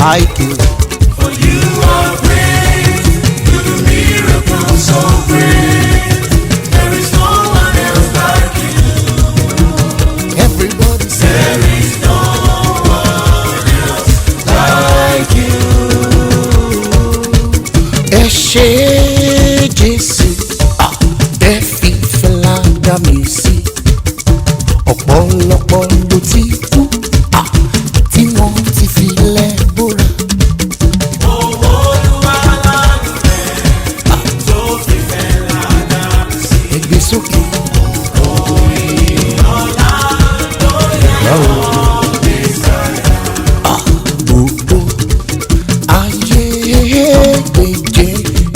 like you. For you are great, you do miracles so great. There is no one else like you. Everybody say, there is no one else like you. ẹ ṣé Jésù, ẹ fi ìfẹ́lá dá mi sí. Ọ̀pọ̀lọpọ̀ ló ti kú, tí wọ́n ti fi lẹ́ bóra. Owó Olúwa lánàá rẹ̀ tó fi fẹ́ ládà sí. Ẹ gbé sókè. Orin ọlá ló yẹ ọ́ Mèsáyà. Gbogbo ayé gbé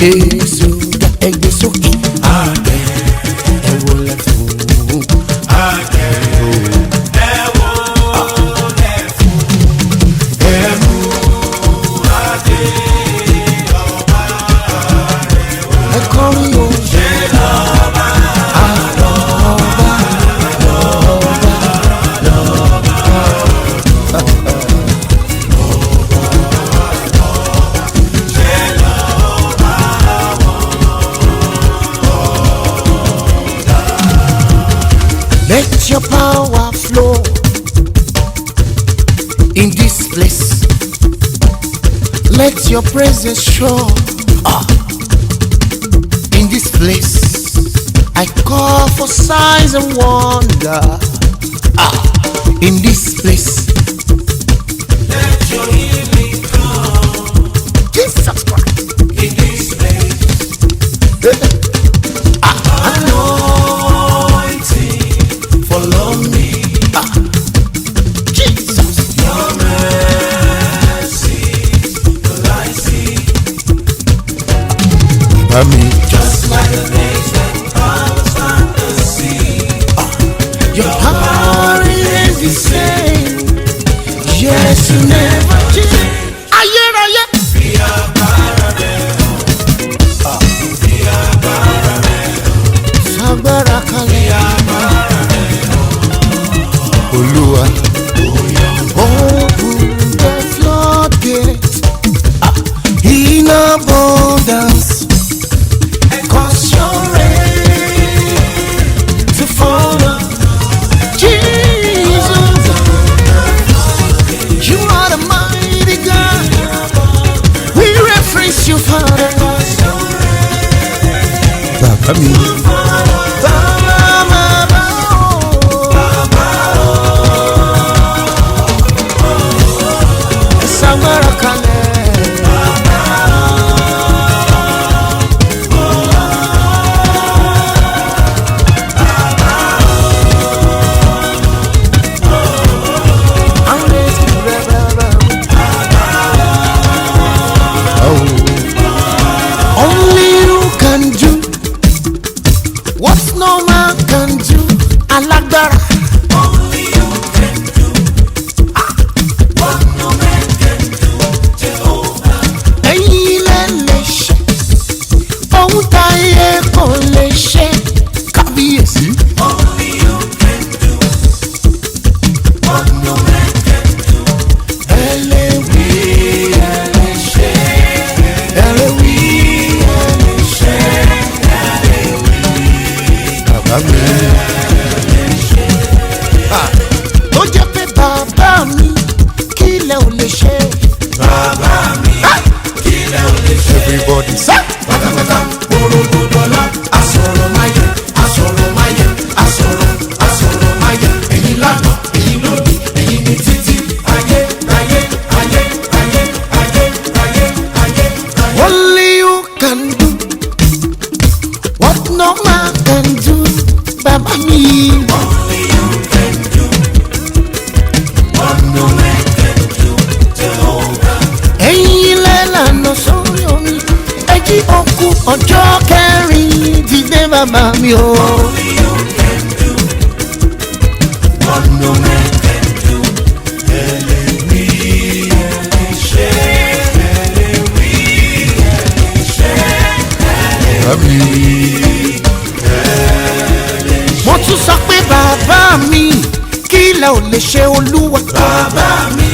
Jésù dá. Ẹ gbé sókè. Àgbẹ̀ Ẹ wọlé fún un. àgbẹ̀ ẹ wò lẹ̀ fún ẹ mú adé ọba rẹ̀ wá. Ẹ kọrin o. Ṣé lọ́ba Let your power flow in this place. Let your presence show in this place. I call for signs and wonder in this place. let your healing come Jesus Christ. in this place. Anointing follow me. Jesus. Your mercy will I see. Amen. Just like the days when I was on the sea. Your power is the same. Yes, you never change. Aye. Bí agbára rẹ̀ hàn. Bí agbára rẹ̀ hàn. Sagbara Bí kalẹ̀. agbára rẹ̀ hàn. Olúwa. Open the floodgates in abundance. Cause your rain to fall on Jesus. You are the mighty God. We reference you, Father. Baba mi. Sagbara kalẹ̀. Only you can do what no man can do. Alágbára. Only you can do what no man can do. Jehovah. Ẹ̀yin lẹ lè ṣe ohun táyé kò lè ṣe. Kábíyèsí. Only you can do what no man can do. Ẹ lè wí, ẹ lè ṣe. Ẹ lè wí, ẹ lè ṣe. Bàbá mi. Ó jẹ́ pé bàbá mi kí lẹ ò lè ṣe. Bàbá mi kí lẹ ò lè ṣe. Everybody say. Pátápátá orogodọlá asọ̀rọ̀ máyẹ̀ asọ̀rọ̀ máyẹ̀ asọ̀rọ̀ máyẹ̀. Ẹ̀yin lánàá ẹ̀yin lónìí ẹ̀yin ní títí ayé ayé ayé ayé ayé ayé ayé ayé. Only you can do what no man can do. Bàbá mi. Only you can do what no man can do. Jehovah. Ẹ̀yin lẹ lànà sórí omi. Ẹ jí òkú ọjọ́ kẹrin dìde bàbá mi o. Only you can do what no man can do. Ẹ lè wí, ẹ lè ṣe, ẹ lè wí, ẹ lè ṣe, ẹ lè wí. Mo tún sọ pé bàbá mi kí lẹ ò lè ṣe Olúwa. Bàbá mi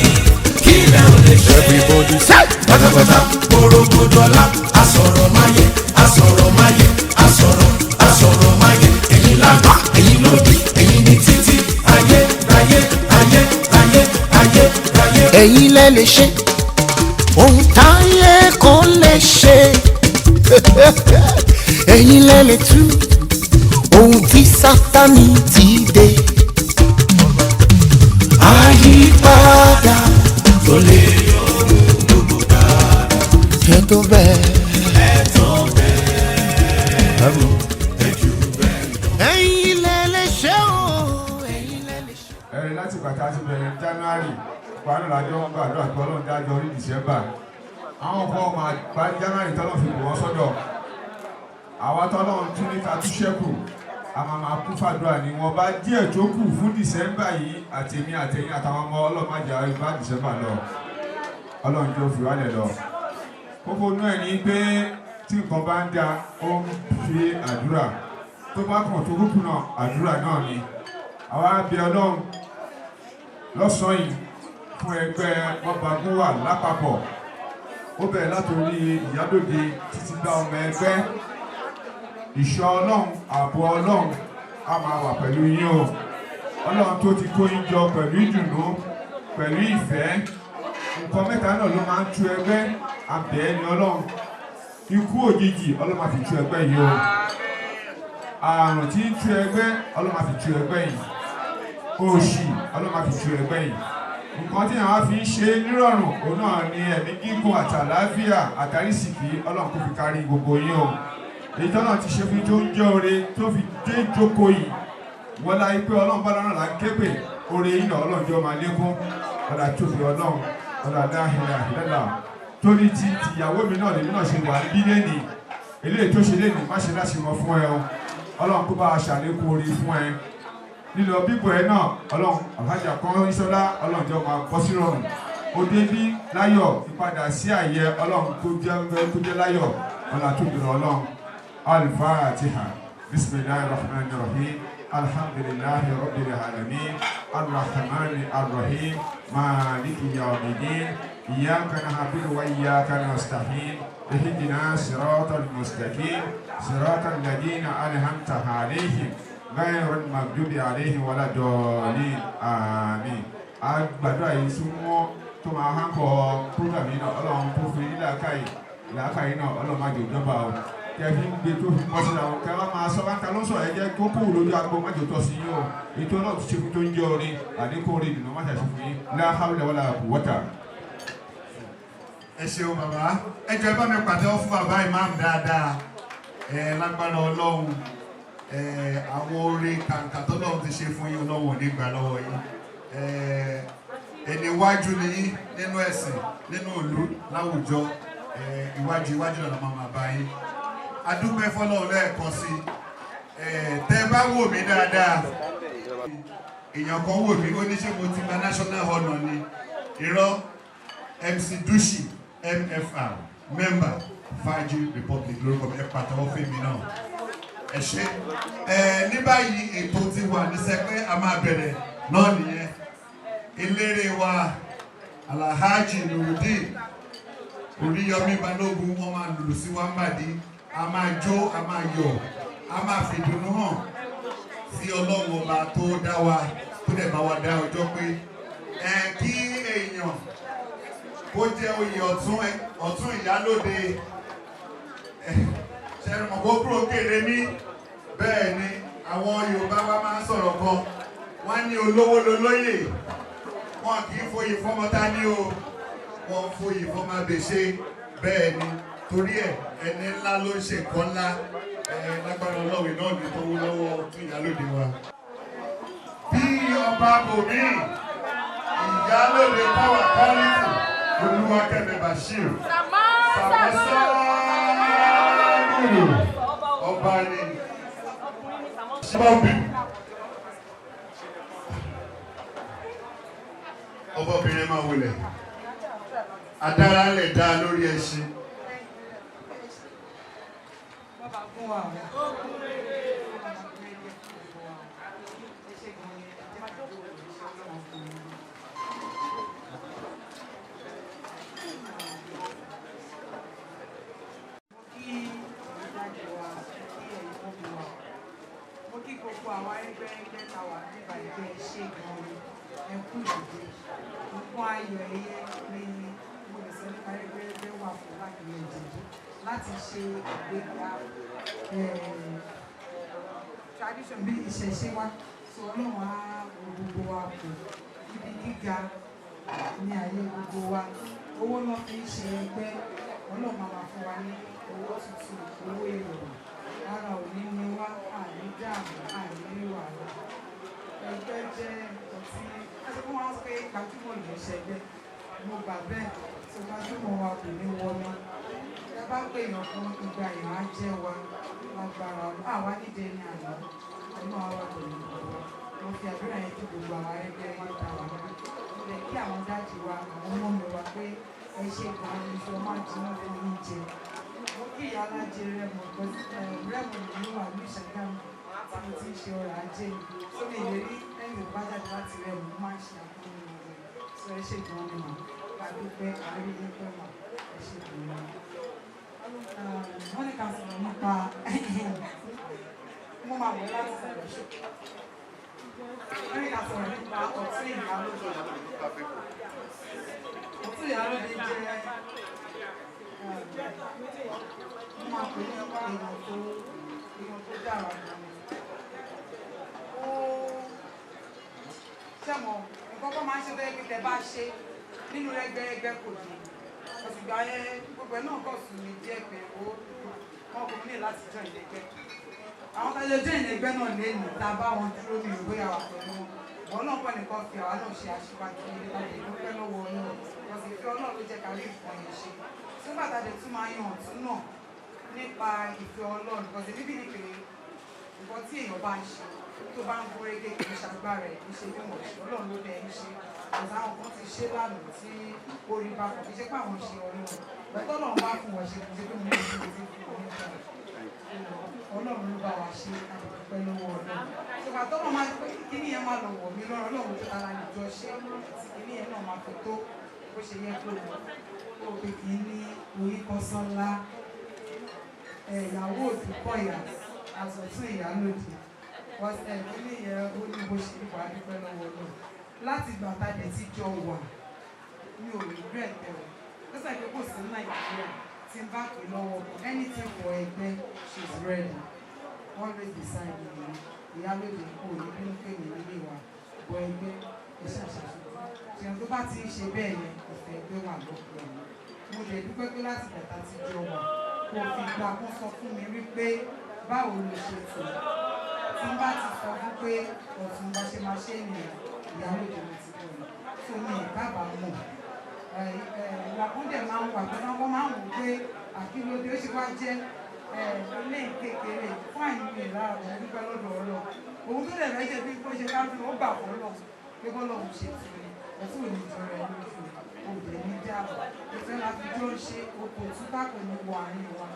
kí ilẹ̀ ò lè ṣe. everybody say. pátápátá gbòrògbòdọ́lá asọ̀rọ̀ máyé asọ̀rọ̀ máyé asọ̀rọ̀ máyé ẹ̀yin lágbà ẹ̀yin lòdì ẹ̀yin ní títí ayé ayé ayé ayé ayé ayé. ẹ̀yin lẹ lè ṣe ohun táyé kò lè ṣe ẹ̀yin lẹ lè tú ohun tí Sátánì ti dé. àyípadà tó lè yọ ohun gbogbo dáadáa. ẹ tó bẹ́ẹ̀. ẹ̀tọ́ bẹ́ẹ̀ ẹ̀jú bẹ́ẹ̀ lọ. ẹ̀yin lẹ lè ṣe o ẹ̀yin lẹ lè ṣe. ẹ̀rìn láti bàtà ti bẹ̀rẹ̀ January parí làjọ ń gbàdúrà pé Ọlọ́run dájọ́ orí December àwọn ọkọ̀ ọmọ àgbà January tọ́lọ́ fi bò wọ́n sọ́dọ̀ àwa tọ́lọ́run tún níta tún ṣẹ́kù a máa kú fàdúrà ní wọn bá díẹ̀ tó kù fún December yìí àtẹ̀mí àtẹ̀yìn àtàwọn ọmọ ọlọ́mọdé bá December lọ Ọlọ́run tó fi wálẹ̀ lọ kókó inú ẹ̀ ní pé tí nǹkan bá ń da ó ń fi àdúrà tó bá kàn tó kúkú náà àdúrà náà ni àwa bí Ọlọ́run lọ́sàn-án yìí fún ẹgbẹ́ Ọbàgúnwà lápapọ̀ ó bẹ̀rẹ̀ látòrí Ìyálóde títí dá ọmọ ẹgbẹ́ ìṣọ́ Ọlọ́run ààbò Ọlọ́run á máa wà pẹ̀lú yín o Ọlọ́run tó ti kó yín jọ pẹ̀lú ìdùnnú pẹ̀lú ìfẹ́ nǹkan mẹ́ta náà ló máa ń tú ẹgbẹ́ àbẹ̀ẹ́ ni Ọlọ́run ikú òjijì Ọlọ́run máa fi tú ẹgbẹ́ yìí o àrùn tí ń tú ẹgbẹ́ Ọlọ́run máa fi tú ẹgbẹ́ yìí òṣì Ọlọ́run máa fi tú ẹgbẹ́ yìí nǹkan tí àwọn fi ń ṣe nírọ̀rùn òun náà ni ẹ̀mí gígùn àti àlàáfíà àtàrísìkí Ọlọ́run kò fi kárí gbogbo yín o èyí tó náà ti ṣe fún tó ń jẹ́ oore tó fi dé ìjókòó yìí wọ́n láyé pé Ọlọ́run bá lọ́rùn là ń ké pè oore yìí náà Ọlọ́run jọ máa lékún ọ̀dà tóbi Ọlọ́run ọ̀dà dáhìlà ìlẹ́là torí ti ìyàwó mi náà lèmi náà ṣe wà níbí lẹ́nìí eléyìí tó ṣe lẹ́nìí má ṣe láti mọ fún ẹ o Ọlọ́run kó bá a ṣàlékún oore fún ẹ lílọ bíbọ̀ ẹ náà Ọlọ́run àbájá kan ìṣọ́lá Ọlọ́run jọ máa bọ́ sí rọrùn ó dé bí láyọ̀ ìpadà sí àyè Ọlọ́run tó jẹ́ láyọ̀ ọ̀là tó bẹ̀rẹ̀ Ọlọ́run al-Fatiha bismillahir rahmanir rahim alhamdulillahi rabbil alamin arrahmanir arrahim maliki yawmiddin iyyaka na'budu wa iyyaka nasta'in ihdina siratal mustaqim siratal ladina an'amta alayhim ghayril maghdubi alayhim waladdallin àmín. Àgbàdo yìí súnmọ́ tó máa hàn kọ́ program yìí náà Ọlọ́run tó fi làákàyè náà Ọlọ́run má jò jọba o kẹfí gbé tó fi bọ́ síra o kẹwàá máa sọ bá ń ta ló sọ ẹ̀jẹ̀ tó kó lójú agbo má jò tọ́ sí yín o ètò náà ti ṣe fún tó ń jẹ́ orin àdínkù orin ìdùnnú má ṣàṣe fún yín la hawla wala quwwata. ẹ ṣeun bàbá ẹ jọ̀ọ́ ẹ bá mi pàtẹ́wọ́ fún bàbá imam dáadáa lágbára Ọlọ́run àwọn orin kàǹkà tó lọ́run ti ṣe fún yín Ọlọ́run ò ní gbà lọ́wọ́ yín ẹni iwájú ni yín nínú ẹ̀sìn nínú ìlú láwùjọ iwájú náà máa bá yín adúpẹ́ fọ́lọ́run lẹ́ẹ̀kan sí tẹ́ bá wò mí dáadáa èèyàn kan wò mí ó ní ṣé mo ti gba national honour ni irọ́ MC Dushi MFR member Faji Republic lórúkọ mi ẹ pàtẹ́wọ́ fún mi náà ẹ ṣé ní báyìí ètò ti wà ní sẹpẹ́ a máa bẹ̀rẹ̀ náà nìyẹn eléré wa Alhaji Nurudeen Oríyọmí Balógun wọn máa lùlù sí wa ń bàdí a máa jó a máa yọ̀ a máa fìdùnnú hàn sí Ọlọ́run ọba tó dá wa tó dẹ̀ bá wa dá ọjọ́ pé kí èèyàn kó jẹ́ oyè ọ̀tún Ìyálóde ṣẹ́nu mọ̀ kó kúrò kéré ní bẹ́ẹ̀ ni àwọn Yorùbá wa máa ń sọ̀rọ̀ kan wọ́n ní olówó lolóyè wọn kì í foyè fọ́mọta ní o wọ́n foyè fọ́mọ abèṣe bẹ́ẹ̀ ni torí ẹni ńlá ló ń ṣe nǹkan ńlá lágbára Ọlọ́run náà ní tó wú lọ́wọ́ tún Ìyálóde wa. bí ọba bòmí Ìyálóde táwa kọ́lìtì Olúwakẹ́mi Bashir sàmẹ́sàmù ọba ni ọbọ̀bìnrin máa wọlé adára lè dá lórí ẹṣin. ẹ̀yẹ ni mo lè sọ nípa ẹgbẹ́ wà fún lákìlẹ̀ ìjẹ̀bú láti ṣe ìgbéga tradition bí ìṣẹ̀ṣe wa sọ ọlọ́run á gbogbo wa kù ibi gíga ní ayé gbogbo wa owó náà fi ń ṣe ẹgbẹ́ ọlọ́run máa fún wa ní owó tuntun owó èrò ara òní ni wá àní dààmú àní wàhálà ẹgbẹ́ jẹ́ nǹkan tí ẹsẹ̀ fún wa pé gbajúmọ̀ ìlú ṣẹgbẹ́ mo gbà bẹ́ẹ̀ tó gbajúmọ̀ wa kò ní wọlé ẹ bá pè yàn fún ìgbà ìwà jẹ́ wa lágbára àwa nídìí ní àná ọmọ àwa kò ní wọlé mo fi àdúrà yẹn tó gbogbo àwọn ẹgbẹ́ yẹn ta wà lọ ilẹ̀ kí àwọn dájú wa àwọn ọmọ mi wá pé ẹ ṣe gan ni ìṣọ́ máa jiná fún oúnjẹ mo kí ìyá alájẹ rẹmọ ìlú wà ní Ṣàgámù tí mo ti ń ṣe ọrọ̀ ajé mi sórí ìlérí lẹ́yìn ìgbà jáde láti rẹmọ máa ń ṣe àkóyè rẹ sọ ẹ ṣe gan ni mà kàdúpẹ́ àríyé pẹ́ mà ẹ ṣe gan ni. wọ́n ní ká sọ̀rọ̀ nípa mo máa wọ̀ láti sọ̀rọ̀ ṣe wọ́n ní ká sọ̀rọ̀ nípa ọ̀tún ìyálóde. ọ̀tún ìyálóde jẹ́ mo máa pè ní èèyàn tó dára gan-an. Ṣẹ́mọ̀ nǹkan kan máa ń ṣe bẹ́ẹ̀ kí tẹ bá ṣe nínú ẹgbẹ́ kò dé. Òṣùgbà yẹn gbogbo ẹ̀ náà kọ̀ sùn mí díẹ̀ pé wọn kò ní láti jọ ìlẹ́gbẹ́. Àwọn tàjọ jẹ́ ìlẹ́gbẹ́ náà lẹ́nu tá a bá wọn dúró mi ò bóyá wà pẹ̀lú wọn. Wọ́n náà pọ̀ nìkan fi àwa náà ṣe aṣíwájú ilé láti dúpẹ́ lọ́wọ́ Ọlọ́run. Wọ́n sì fi Ọlọ́run ló jẹ́ ká rí nǹkan yẹn ṣe. Nígbà tá a dẹ̀ tún máa yan ọ̀tún náà nípa ìfẹ́ Ọlọ́run kò sí níbi ní pé nǹkan tí èèyàn bá ń ṣe tó bá ń gún régé kì í ṣàgbára ẹ̀ kì í ṣe bí wọ́n ṣe Ọlọ́run ló bẹ̀ ń ṣe ọ̀sán àwọn kan ti ṣe lánàá tí orí bá kọ̀ kì í ṣe pé àwọn ṣe Ọlọ́run lọ́tọ́ náà wá fún wọn ṣe kì í ṣe pé mo ní ìṣe tí kò ní ìṣe Ọlọ́run ló bá wa ṣe àdúpẹ́ lọ́wọ́ Ọlọ́run ṣùgbọ́n àtọ́nà máa pé kíní yẹn máa lọ wọ̀ mí lọ́rọ̀ Ọlọ́run tó tara nìjọ ṣe kíní yẹn náà máa fi tó bó ṣe yẹ kó lọ kó o pè kí ní orí kọ́sán ńlá ìyàwó Òdùkọ̀yà àsọ̀tún ìyálòdì kíní yẹn ó ní bó ṣe wà dúpẹ́ lọ́wọ́ náà láti ìgbà tàdé tí jọ wà mi ò rí bẹ́ẹ̀ tẹ̀wọ̀ lọ́sẹ̀ pé kò sí Nàìjíríà tí n bá pè lọ́wọ́ anything for ẹgbẹ́ she's ready always beside me ìyálòdì kò ní bí ń pè mí nílé wa bọ ẹgbẹ́ iṣẹ́ àṣàṣùkú ṣèyàn tó bá ti ń ṣe bẹ́ẹ̀ yẹn ìfẹ́ ẹgbẹ́ wà lọ́pọ̀ mo lè dúpẹ́ pé láti ìgbà tí jọ wà kò fi ìgbà kan sọ fún mi wípé báwo ló ṣe tò tí n bá ti sọ fún pé ọ̀tún bá ṣe máa ṣe ènìyàn ìyálòdì mi ti bọ̀ ní tó ní ìbábàámọ̀ ìwà kan dẹ̀ máa ń wà pé wọ́n máa ń wò pé àkílódé ó ṣe wá jẹ́ ilé kékeré fún àyìnbí lára òun dúpẹ́ lọ́dọ̀ Ọlọ́run òun tó dẹ̀ fẹ́ ṣe bí kó ṣe káfí ó gbà fọ́ lọ pé bọ́lọ́run ṣe tì í ẹ̀tún ò ní jọra ẹ̀ lójú òbẹ̀ ní dáàbò ìfẹ́ la fi jọ ṣe oko túbà kò ní wọ àárín wa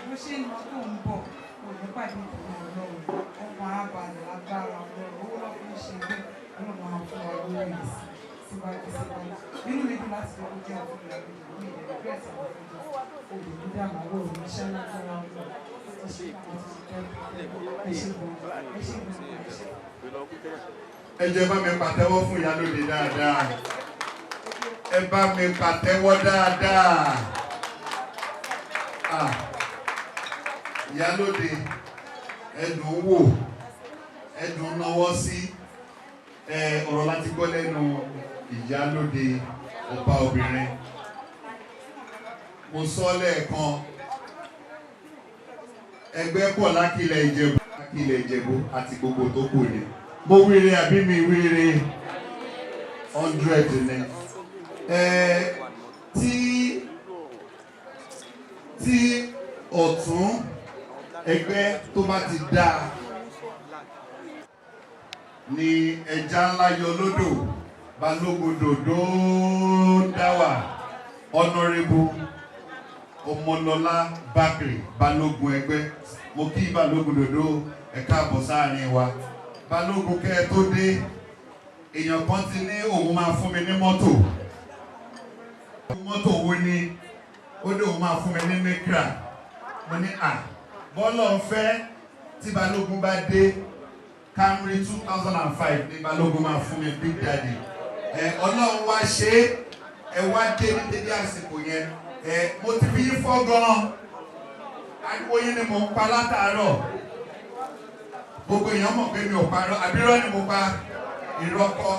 bó ṣe ń lọ tó ń bọ̀ kò ní pàdé ìdùnnú Ọlọ́run ọkàn abalẹ̀ agbára Ọlọ́run owó lọ́ fi ń ṣe bẹ́ẹ̀ Ọlọ́run máa fún wa lórí ìsìn síwájú síwájú nínú mi dùn láti jẹ́ kó jẹ́ ọ̀tún ìlànà ìlú mi ìrẹ̀lẹ̀ bẹ́ẹ̀ tí àwọn fún jọ òbí ní dàmà wò ní iṣẹ́ lágbára Ọlọ́run ẹ ṣe gan ẹ ṣe gan ẹ ṣe. Ẹ jẹ́ bá mi pàtẹ́wọ́ fún ìyálòdì dáadáa. Ẹ bá mi pàtẹ́wọ́ dáadáa. Ìyálòdì ẹ̀dùn wò ẹ̀dùn náwó sí ọ̀rọ̀ láti gbọ́ lẹ́nu ìyálòdì ọba obìnrin. Mo sọ lẹ́ẹ̀kan ẹgbẹ́ pọ̀ lákìlẹ̀ Ìjẹ̀bú àti gbogbo tó kù ni. Mo wíire àbí mi wíire 100 ni. Tí ọ̀tún ẹgbẹ́ tó bá ti dáa ni ẹja ńlá yọ lódò balógun dòdó dáwà Honorable Ọmọlọ́lá Bakri balógun ẹgbẹ́ mo kí balógun dòdó ẹ káàbọ̀ sáàrin wa balógun kẹ́ tó dé èèyàn kan ti ní òun máa fún mi ní mọ́tò wo ni ó dé òun máa fún mi ní Micra mo ní bọ́lọ̀ ń fẹ́ tí balógun bá dé Camry 2005 ní balógun máa fún mi Big Daddy Ọlọ́run wá ṣe ẹ wá dé ní dédé àsìkò yẹn mo ti fi yín fọ́ gan-an ariwo yín ni mo ń pa látàárọ̀ gbogbo èèyàn mọ̀ pé mi ò parọ́ àbírọ́ ni mo pa ìrọ́kọ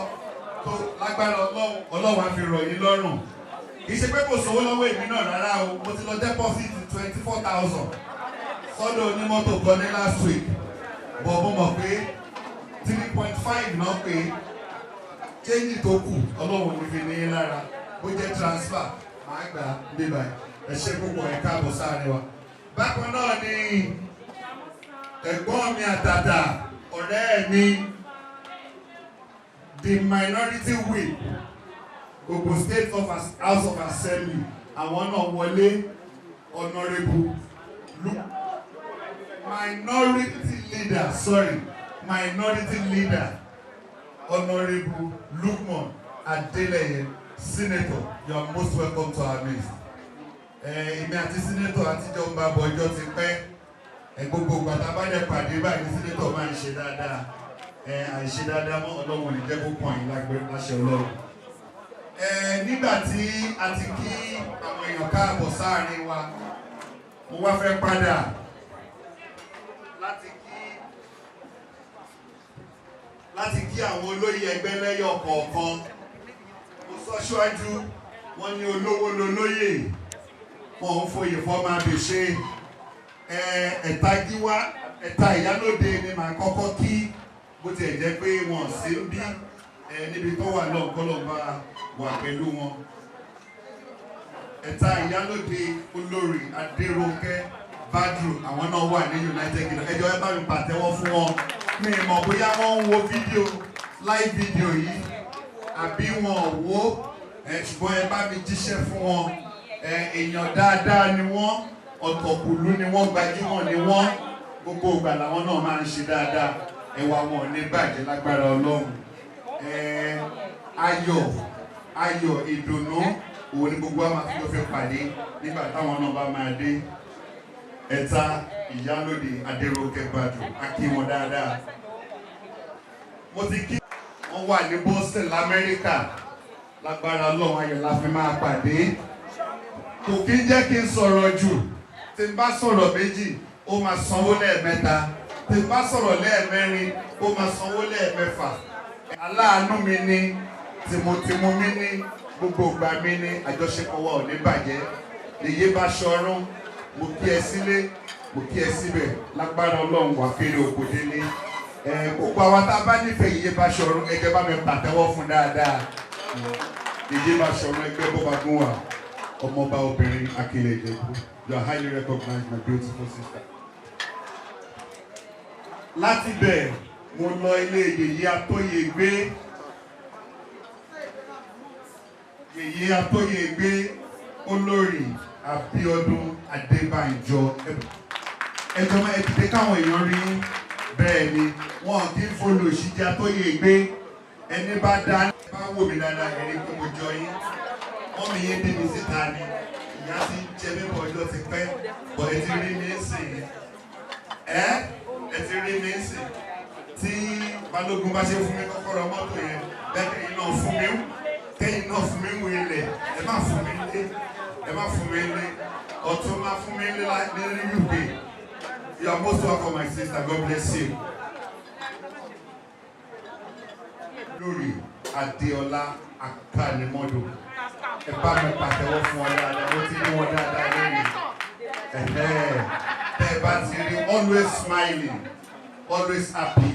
tó lágbára Ọlọ́run á fi rọ̀ yín lọ́rùn kì í ṣe pé kò sówó lọ́wọ́ èmi náà rárá o mo ti lọ deposit 24,000 sọ́dọ̀ onímọ́tò kan ní last week bọ̀ mo mọ̀ pé 3.5 náà pé change tó kù Ọlọ́run ní fi ní lára bó jẹ́ transfer máa gbà bíbá ẹ ṣe púpọ̀ ẹ káàbọ̀ sáré wa. Bákan náà ni ẹ̀gbọ́n mi àtàtà ọ̀rẹ́ mi the minority whip Ogun State House of Assembly àwọn náà wọlé honourable minority leader Honourable Lukman Adeleye, Senator, you are most welcome to our midst. Èmi àti Senator àtijọ́ ń bá bọ̀ ọjọ́ ti pẹ́. Gbogbo ìgbàta bá dẹ̀ pàdé báyìí Senator máa ń ṣe dáadáa. Àìṣe dáadáa mọ́ Ọlọ́run ní jẹ́ kó pọ̀ yín láṣẹ Ọlọ́run. Nígbà tí a ti kí àwọn èèyàn káàbọ̀ sáàrin wa, mo wá fẹ́ padà láti kí àwọn olóyè ẹgbẹ́ lẹ́yọ̀ kọ̀ọ̀kan. Mo sọ ṣíwájú wọ́n ní olówó lolóyè wọn ń foyè fọ́mọ àbèṣe ẹ̀ta gíwá ẹ̀ta ìyálóde ni màá kọ́kọ́ kí bó tiẹ̀ jẹ́ pé wọ́n sí bí níbi tó wà lọ́nkọ́lọ́mbà wà pẹ̀lú wọn. Ẹ̀ta ìyálóde olórí Adérónkẹ́ Badru àwọn náà wà ní United Kingdom ẹjọ́ ẹ bá mi pàtẹ́wọ́ fún wọn. Mi mọ̀ bóyá wọ́n ń wo fídíò live video yìí àbí wọn ò wò ṣùgbọ́n ẹ bá mi jíṣẹ́ fún wọn èèyàn dáadáa ni wọ́n ọ̀tọ̀kùlú ni wọ́n gbajúmọ̀ ni wọ́n gbogbo ìgbà làwọn náà máa ń ṣe dáadáa ẹwà wọn ò ní bàjẹ́ lágbára Ọlọ́run ayọ̀ ìdùnnú òun ni gbogbo àwọn àtúntò fẹ́ pàdé nígbà táwọn náà bá máa dé. Ẹ̀ta ìyálóde Adérónkẹ́ Badru a kí wọn dáadáa. Mo ti kí wọn wà ní Boston l'Amẹ́ríkà lágbára Ọlọ́run ayọ̀ la fi máa pàdé. Kò kí ń jẹ́ kí n sọ̀rọ̀ jù tí n bá sọ̀rọ̀ méjì ó máa sanwó lẹ́ẹ̀mẹ́ta tí n bá sọ̀rọ̀ lẹ́ẹ̀mẹ́rin ó máa sanwó lẹ́ẹ̀mẹ́fà. Aláàánú mi ni tìmùtìmù mi ni gbogbo ìgbà mi ni àjọṣepọ̀ wa ò ní bàjẹ́. Èyí bá ṣọrún mo kí ẹ sílé mo kí ẹ síbẹ̀ lágbára Ọlọ́run wà kéré oko délé. Gbogbo àwọn tá a bá nífẹ̀ẹ́ Yèyé Báṣọ̀run ẹgbẹ́ bá mi pàtẹ́wọ́ fún dáadáa. Yèyé Báṣọ̀run ẹgbẹ́ bó bá gún wà ọmọọba obìnrin Akílẹ̀ Ìjẹ̀bú. You are highly recognized, my beautiful sister. Láti bẹ̀ mo lọ ilé Yèyé Atóyègbé. Yèyé Atóyègbé olórí Abíọ́dún Adébánjọ. Ẹjọ́ máa ti dé káwọn èèyàn rí bẹ́ẹ̀ ni wọ́n kì í folo Ìṣíjẹ Atóyègbé ẹni bá dá bá wò mí dáadáa ẹni pé mo jọ yín wọ́n mi yé débi síta ni ìyá ti jẹ mímọ́ ọjọ́ ti pẹ́ bọ̀ ẹ ti rí mi sìn ẹ ti rí mi sìn tí Balógun bá ṣe fún mi kọ́kọ́rọ́ mọ́tò yẹn bẹ́ẹ̀ kẹ́yìn náà fún mi kẹ́yìn náà fún mi wọ ilẹ̀ ẹ má fún mi lé ẹ má fún mi lé ọ̀tún má fún mi lé ní UK. You are most welcome, my sister. God bless you. Lórí Adéọlá Akálẹ̀mọ́dò ẹ bá mi pàtẹ́wọ́ fún ọ dáadáa ó ti ní wọn dáadáa lẹ́yìn tẹ́ ẹ bá ti rí always smiling always happy.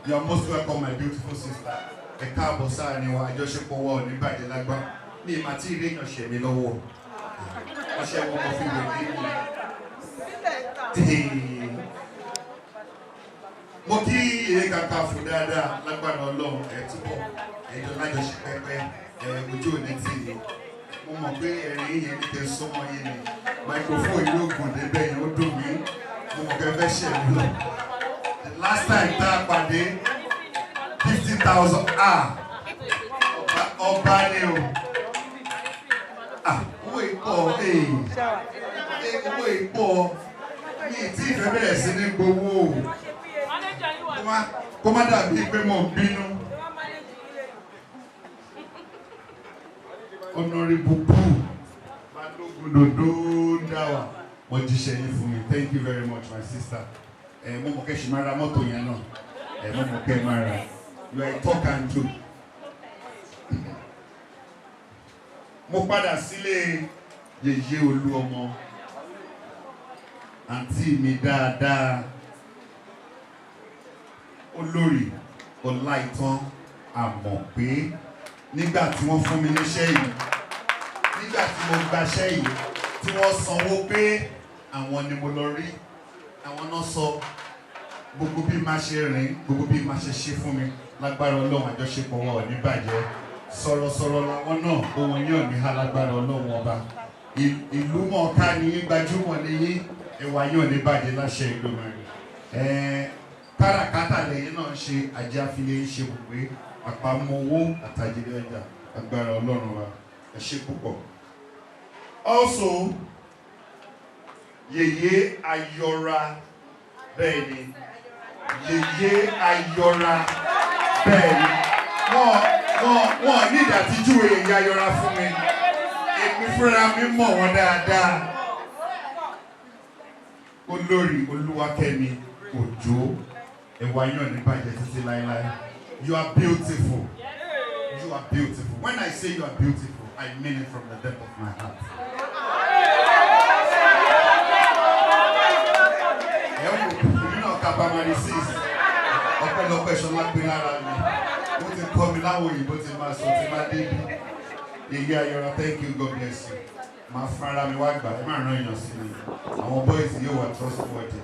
You are most welcome, my beautiful sister. Ẹ káàbọ̀ sáàrin wa àjọṣepọ̀ wa ò ní bàjẹ́ lágbá ní ìmọ̀ àti ìrè èèyàn ṣẹ̀ mí lọ́wọ́ ọṣẹ wọn kò fi wẹ̀ ní mo kí Ìyè Kakanfò dáadáa lágbára Ọlọ́run túbọ̀ ẹjọ́ lájọṣe pẹ́pẹ́ ojú òní tì í mo mọ̀ pé ẹ̀rín yẹn ní kẹ́ sọ́mọ yẹn ni microphone yóò gùn débẹ̀ yẹn ó dùn mí mo mọ̀ kẹ́ fẹ́ ṣẹ̀ mí lọ. The last time tá a pàdé 50,000 ọba ni o owó ìpọ̀ owó ìpọ̀ mi tí ìfẹ́ bẹ̀rẹ̀ sí ní gbowó kó má dàbí pé mo ń bínú Honorable Boo Balógun Dòdó Dáwà wọ́n jíṣẹ́ yín fún mi. Thank you very much my sister. Mo mọ̀ kẹ́ ṣì máa ra mọ́tò yẹn náà. Mo mọ̀ kẹ́ máa ra. You are a talk and do. Mo padà sílé Yèyé Olúọmọ àǹtí mi dáadáa Olórí Ọláìtàn Àmọ̀pé nígbà tí wọ́n fún mi níṣẹ́ yìí nígbà tí mo gbaṣẹ́ yìí tí wọ́n sanwó pé àwọn ni mo lọ rí àwọn náà sọ gbogbo bí máa ṣe rìn gbogbo bí máa ṣe ṣe fún mi lágbára Ọlọ́run àjọṣepọ̀ wa ò ní bàjẹ́ sọ̀rọ̀sọ̀rọ̀ làwọn náà ohun yóò ní ha lágbára Ọlọ́run ọba ìlú mọ̀ọ́ká ni yín gbajúmọ̀ ni yín ẹwà yóò ní bàjẹ́ láṣẹ Ìdùmarè káràkátà lẹ́yìn náà ṣe ajé àfilẹ̀ ṣe gbogbo àpamọ́ owó àtàjẹrẹ ọjà agbára Ọlọ́run wa ẹ ṣé púpọ̀. Also Yèyé Ayọ̀ra bẹ́ẹ̀ ni Yèyé Ayọ̀ra bẹ́ẹ̀ ni wọ́n ní ìdàtíjú Yèyé Ayọ̀ra fún mi èmi fúnra mi mọ̀ wọ́n dáadáa. Olórí Olúwakẹ́mi Òjó ẹwà yàn ní bàjẹ́ títí láéláé. You are beautiful. You are beautiful. When I say you are beautiful, I mean it from the depth of my heart. You know, Kapamari says, ọpẹ́lọpẹ́ Ṣọlá pé lára mi. Ó ti kọ́ mi láwọn òyìnbó ti máa sọ ti máa débi. Yèyé Ayọ̀ra, thank you, God bless you. Máa fara mi wá gbà, ẹ máa rán èèyàn sí mi. Àwọn boys yóò wà trustworthy.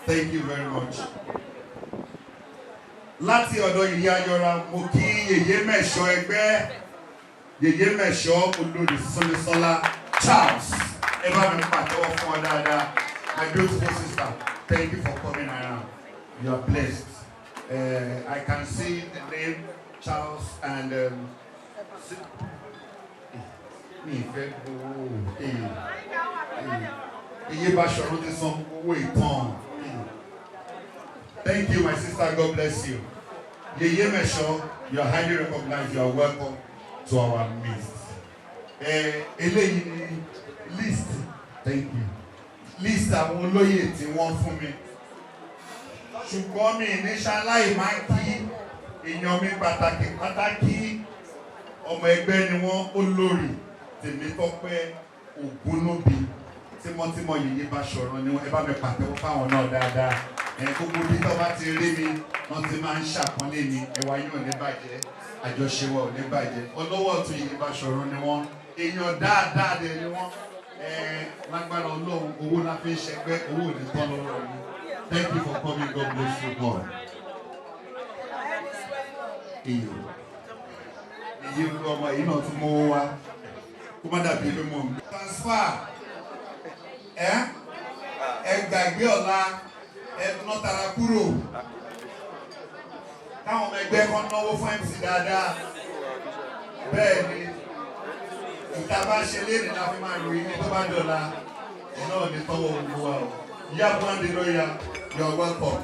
Thank you very much. Láti ọ̀dọ̀ Yèyé Ayọ̀ra mo kí Yèyé Mẹ̀ṣọ́ ẹgbẹ́ Yèyé Mẹ̀ṣọ́ Olórí Sọ́lésọ́lá Charles ẹ bá mi pàtẹ́wọ́ fún ọ dáadáa. My beautiful sister, thank you for coming around. You are blessed. I can see the name Charles and mi ìfẹ́ gbowó Iye Báṣọ̀run ti san owó ìtàn. Thank you, my sister. God bless you. Yèyé Mẹ̀ṣọ́, you are highly recognized. You are welcome to our midst. Eléyìí ni list. Thank you. List àwọn olóyè tí wọ́n fún mi. Ṣùgbọ́n mi ní ṣaláì máa kí èèyàn mi pàtàkì ọmọ ẹgbẹ́ ni wọ́n Olórí Tèmítọ́pẹ́ Ògúnlóbi tímọ́tímọ́ Yèyé Báṣọ̀run ni wọ́n ẹ bá mi pàtẹ́wọ́ fáwọn náà dáadáa. Gbogbo bí tọ́ bá ti rí mi wọ́n ti máa ń ṣàpọ́nlé mi ẹwà yóò ní bàjẹ́ àjọṣewọ̀ ò ní bàjẹ́ ọlọ́wọ́ tún Yèyé Báṣọ̀run ni wọ́n èèyàn dáadáa dẹ̀ ni wọ́n lágbára Ọlọ́run owó la fi ń ṣẹgbẹ́ owó ò ní tán lọ́wọ́ mi. Thank you for coming. God bless you God. Èyí ọmọ yìí náà tún mọ́ wá kó má dàbí pé mo ń gbé. Transfer gbàgbé ọ̀la ẹ̀dùnà tara kúrò káwọn ọmọ ẹgbẹ́ kan náwó fún MC dáadáa bẹ́ẹ̀ ni ìta bá ṣe léèrè la fi máa ròyìn ní tó bá dọ̀la náà ní tọ́wọ́ gbogbo wa o yá bọ́ndé lóya you're welcome.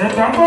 Hey, man,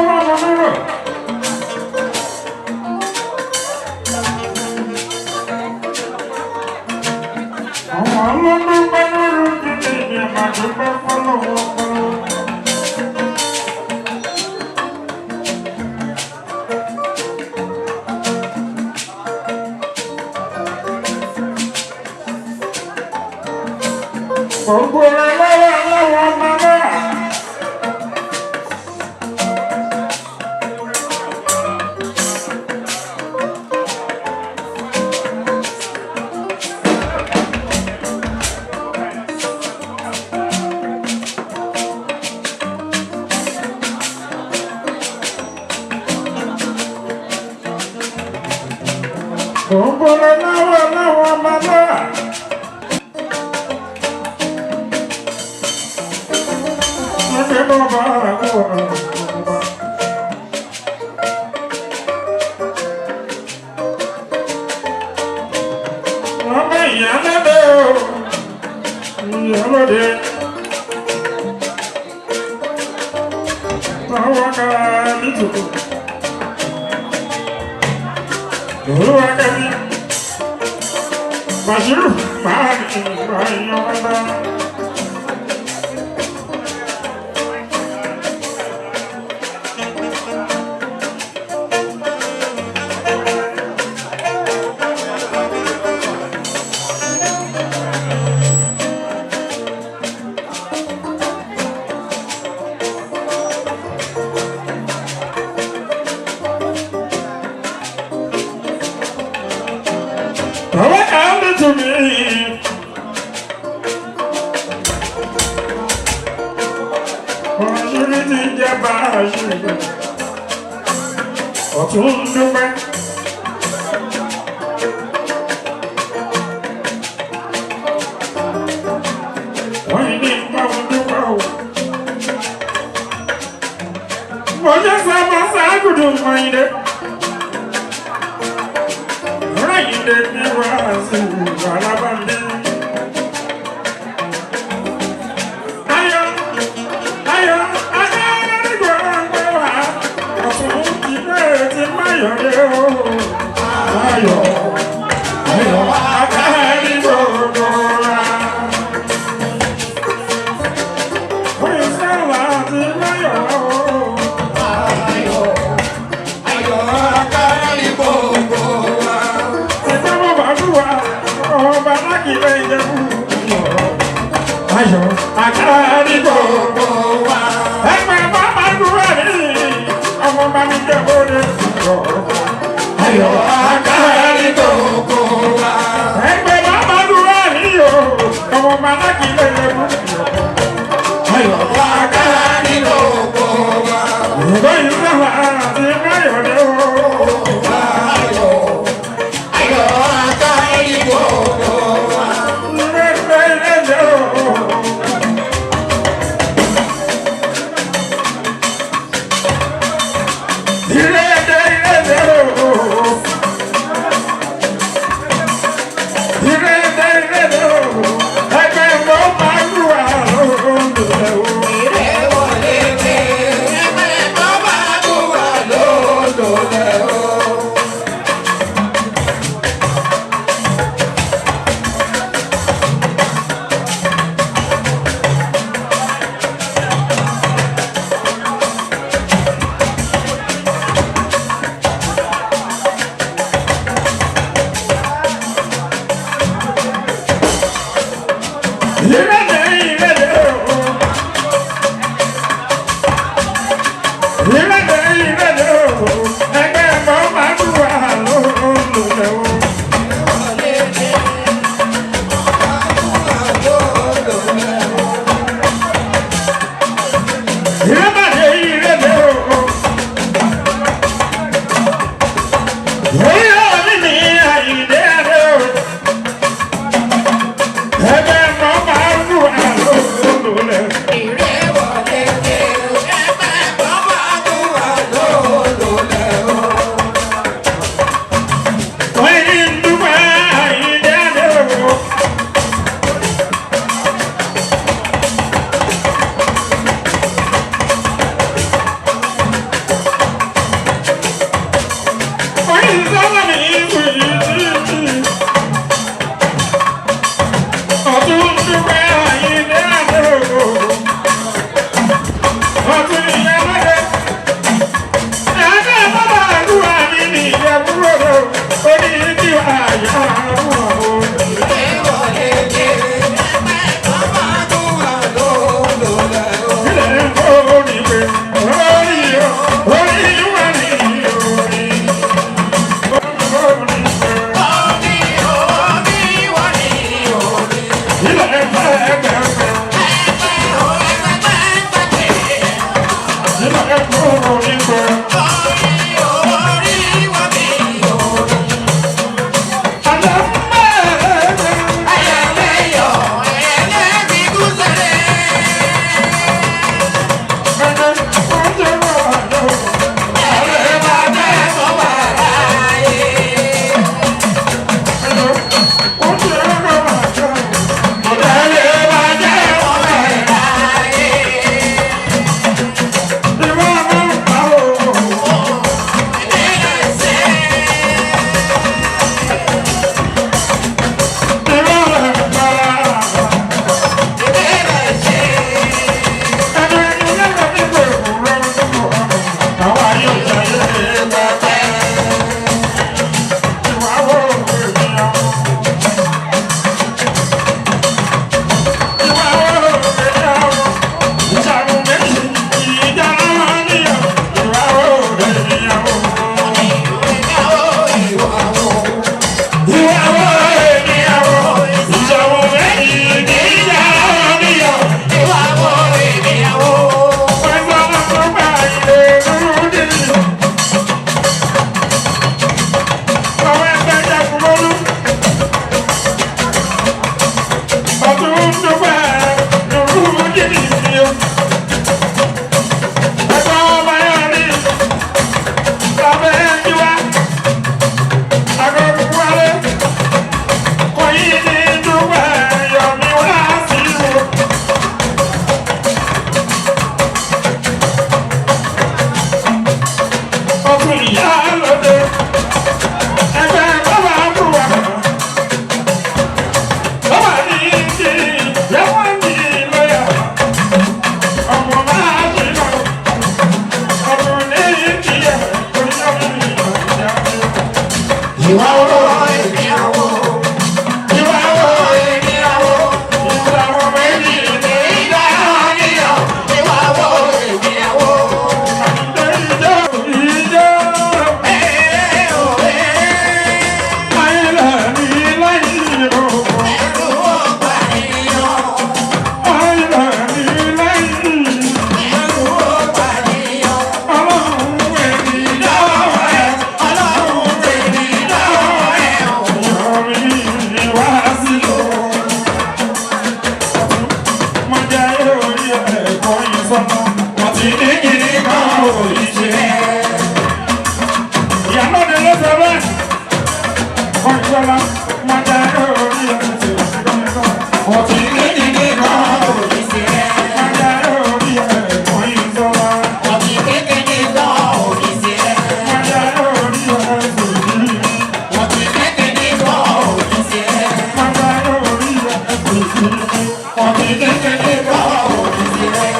kékeré kọ́ òfìsí rẹ̀.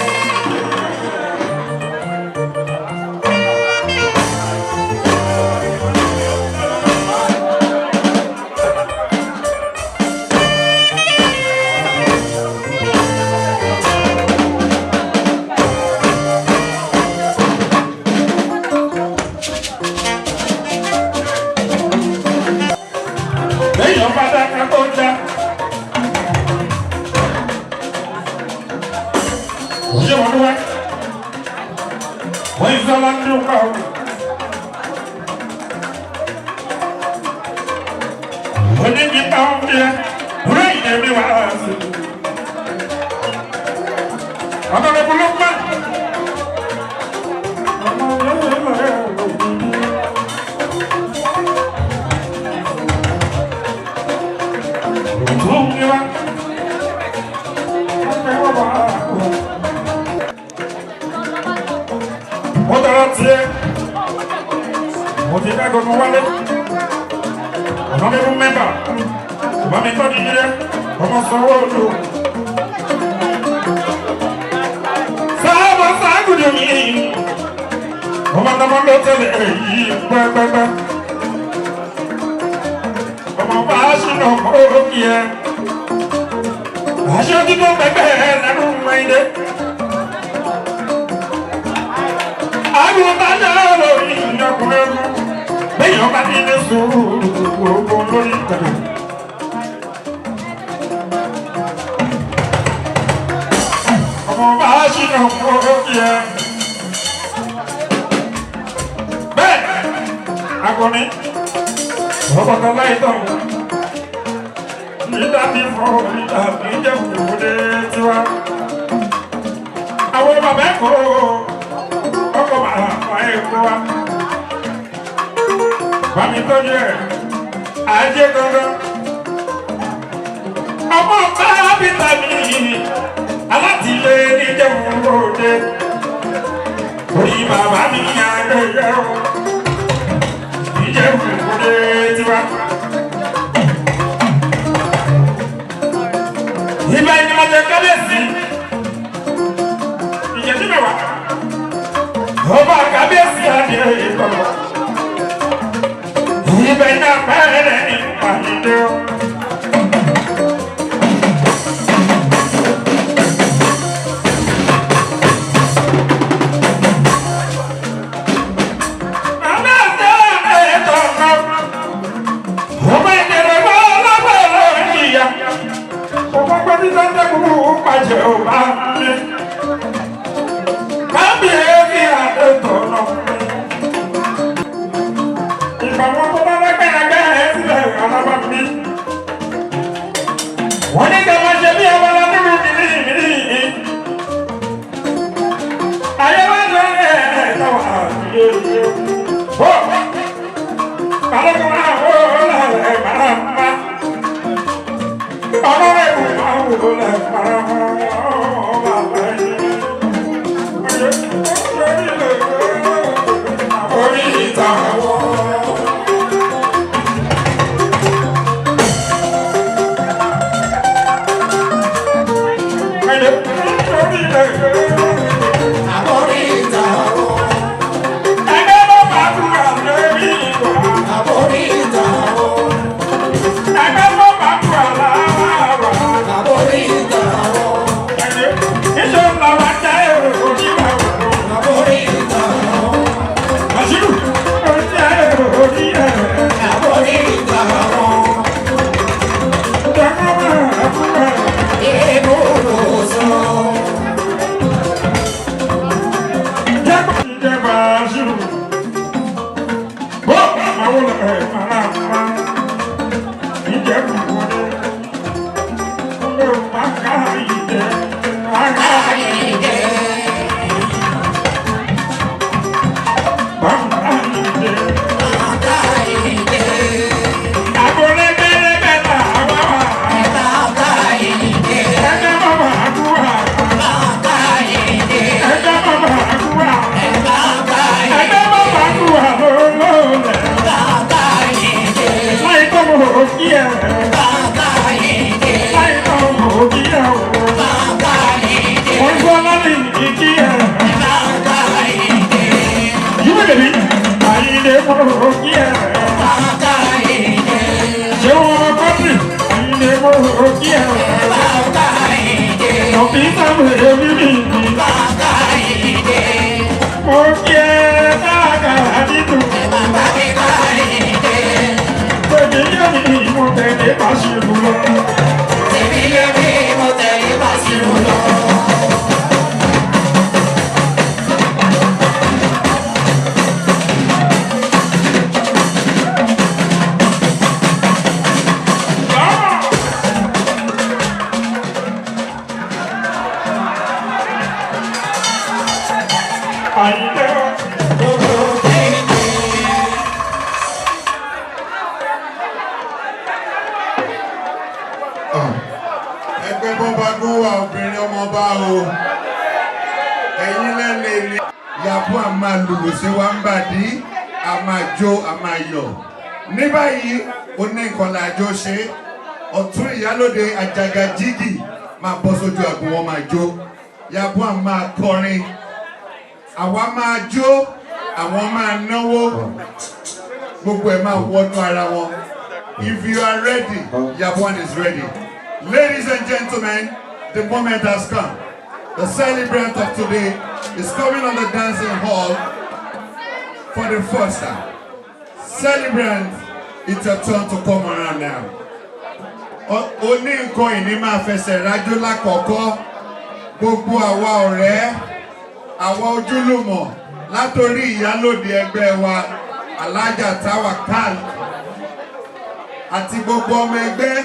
Lẹ́yìn ọba dáká tó ń dá. Òye wọn ló wá. Wọ́n yìí sọ́lá ń dún kọ́. Òní kí n bá wọn bí ẹ, òní ìyẹn mi wá sí. Ọ̀dọ́ rẹ̀ bolo gbá. Mo tọrọ tiẹ̀, mo ti dá gbogbo wálé, ọ̀nà mi fún mẹ́bà, ọba mi tọ́ di yíyẹ, ọmọ sanwó olú. Sábà ságùdù mi, ọmọ tọmọ ló tẹ̀lé èyí pẹ́pẹ́pẹ́. Ọmọ bá a ṣì lọ kó kí ẹ. Aṣọ dídó pẹpẹ lẹ́nu mẹ́ndé. Àwọn bá yọ lórí ìyọkùnrin ẹ̀rú. Bẹ́ẹ̀ ọba ní ilé sùúrù gbogbo lórí ìtẹ̀lẹ̀. Ọmọ bá ṣì lọ kó kí ẹ. Bẹ́ẹ̀ akọni ọ̀pọ̀tọ̀ láì tọ̀. Nígbà tí fọ́ nígbà tí jẹ́ òkúté tiwa. Àwọn bàbá ẹ̀kọ́ ọkọ̀ bàbá fà ẹ̀kọ́ wa. Bàmí tọ́jú ẹ̀ ajé gangan. Ọmọ bá bíta mi alátìlé ní jẹ́ òkúté. Orí bàbá mi àgbẹ̀yẹ̀ o. Ìjẹ́ òkúté tiwa. Ìgbà ìgbàlódé kábíyèsí ìjẹ́jú mẹ́wàá ọba kábíyèsí adé ìkọlọ ìgbà iná pẹ́ẹ́rẹ́ ìpàdé o. Wọ́n ní kẹ́mọ́ ṣe bí ọmọ lọ́dún mìírí. Ayé wá jọ ẹ̀ẹ́dọ̀wà yóò. Ó! Kálọ́kọ́ máa wó lẹ́rẹ̀ máa ń bá. Ọlọ́rẹ̀ kò máa wó lẹ́rẹ̀ máa ń bá. Orí ìtàn wọ́n. ìsàmùlẹ̀ mímì ní bàbá ìdè. mo kí ẹ káàkiri nínú Bàbá mi bá ìdè. tèmi yé mi mo tẹ̀lé Bàṣírù lọ. Tèmi yé mi mo tẹ̀lé Bàṣírù lọ. Àyìnlẹ́ o. Ẹgbẹ́ bọ́ba gún wa obìnrin ọmọba o. Ẹ̀yin lẹ́nu ilé. Yàbọ̀ a máa lùlù sí wa ń bàdí, a máa jó, a máa yọ̀. Ní báyìí, ó ní nǹkan làjọ ṣe. Ọ̀tún ìyálóde àjàgà jígì máa bọ́ sójú àgbo wọn máa jó. Yàbọ̀ a máa kọrin. Àwa máa jó, àwọn máa náwó. Gbogbo ẹ̀ máa wọnú ara wọn. If you are ready, Yabon is ready. Ladies and gentlemen, the moment has come. The celebrant of today is coming on the dancing hall for the first time. Celebrant, it's your turn to come around now. Oni nǹkan ìní máa fẹsẹ̀ rájò lákọ̀ọ́kọ́. Gbogbo àwa ọ̀rẹ́, àwa ojúlùmọ̀ látòrí ìyálòdì ẹgbẹ́ wa, Alájà Tawakal. Àti gbogbo ọmọ ẹgbẹ́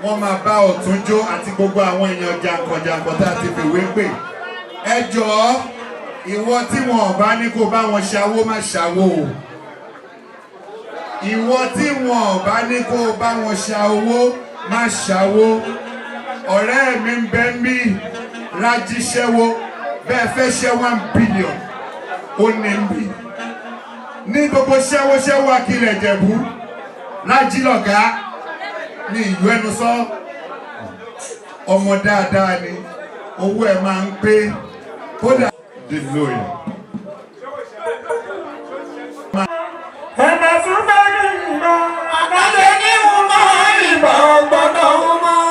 wọn máa bá ọ̀tún jó àti gbogbo àwọn èèyàn jàǹkànjàǹkàn tá a ti fìwé pè. Ẹ jọ̀ọ́ ìwọ tí wọn ò bá ní kó bá wọn ṣàwó má ṣàwó o. Ìwọ tí wọn ò bá ní kó bá wọn ṣàwó má ṣàwó. Ọ̀rẹ́ mi ń bẹ mí Rájí ṣẹ́wó bẹ́ẹ̀ fẹ́ ṣẹ́ 1 billion ó ní bí. Ní gbogbo ṣẹ́wó Akilẹ̀ Ìjẹ̀bú. Rájí lọ̀gá ní ìlú ẹnu sọ ọmọ dáadáa ni owó ẹ máa ń pé kódà dé lóyè. Ẹ̀mẹ̀ tún bá rí ìgbà. Àgbàdo ní mo máa ń ìbọn gbọ́dọ̀ mọ́.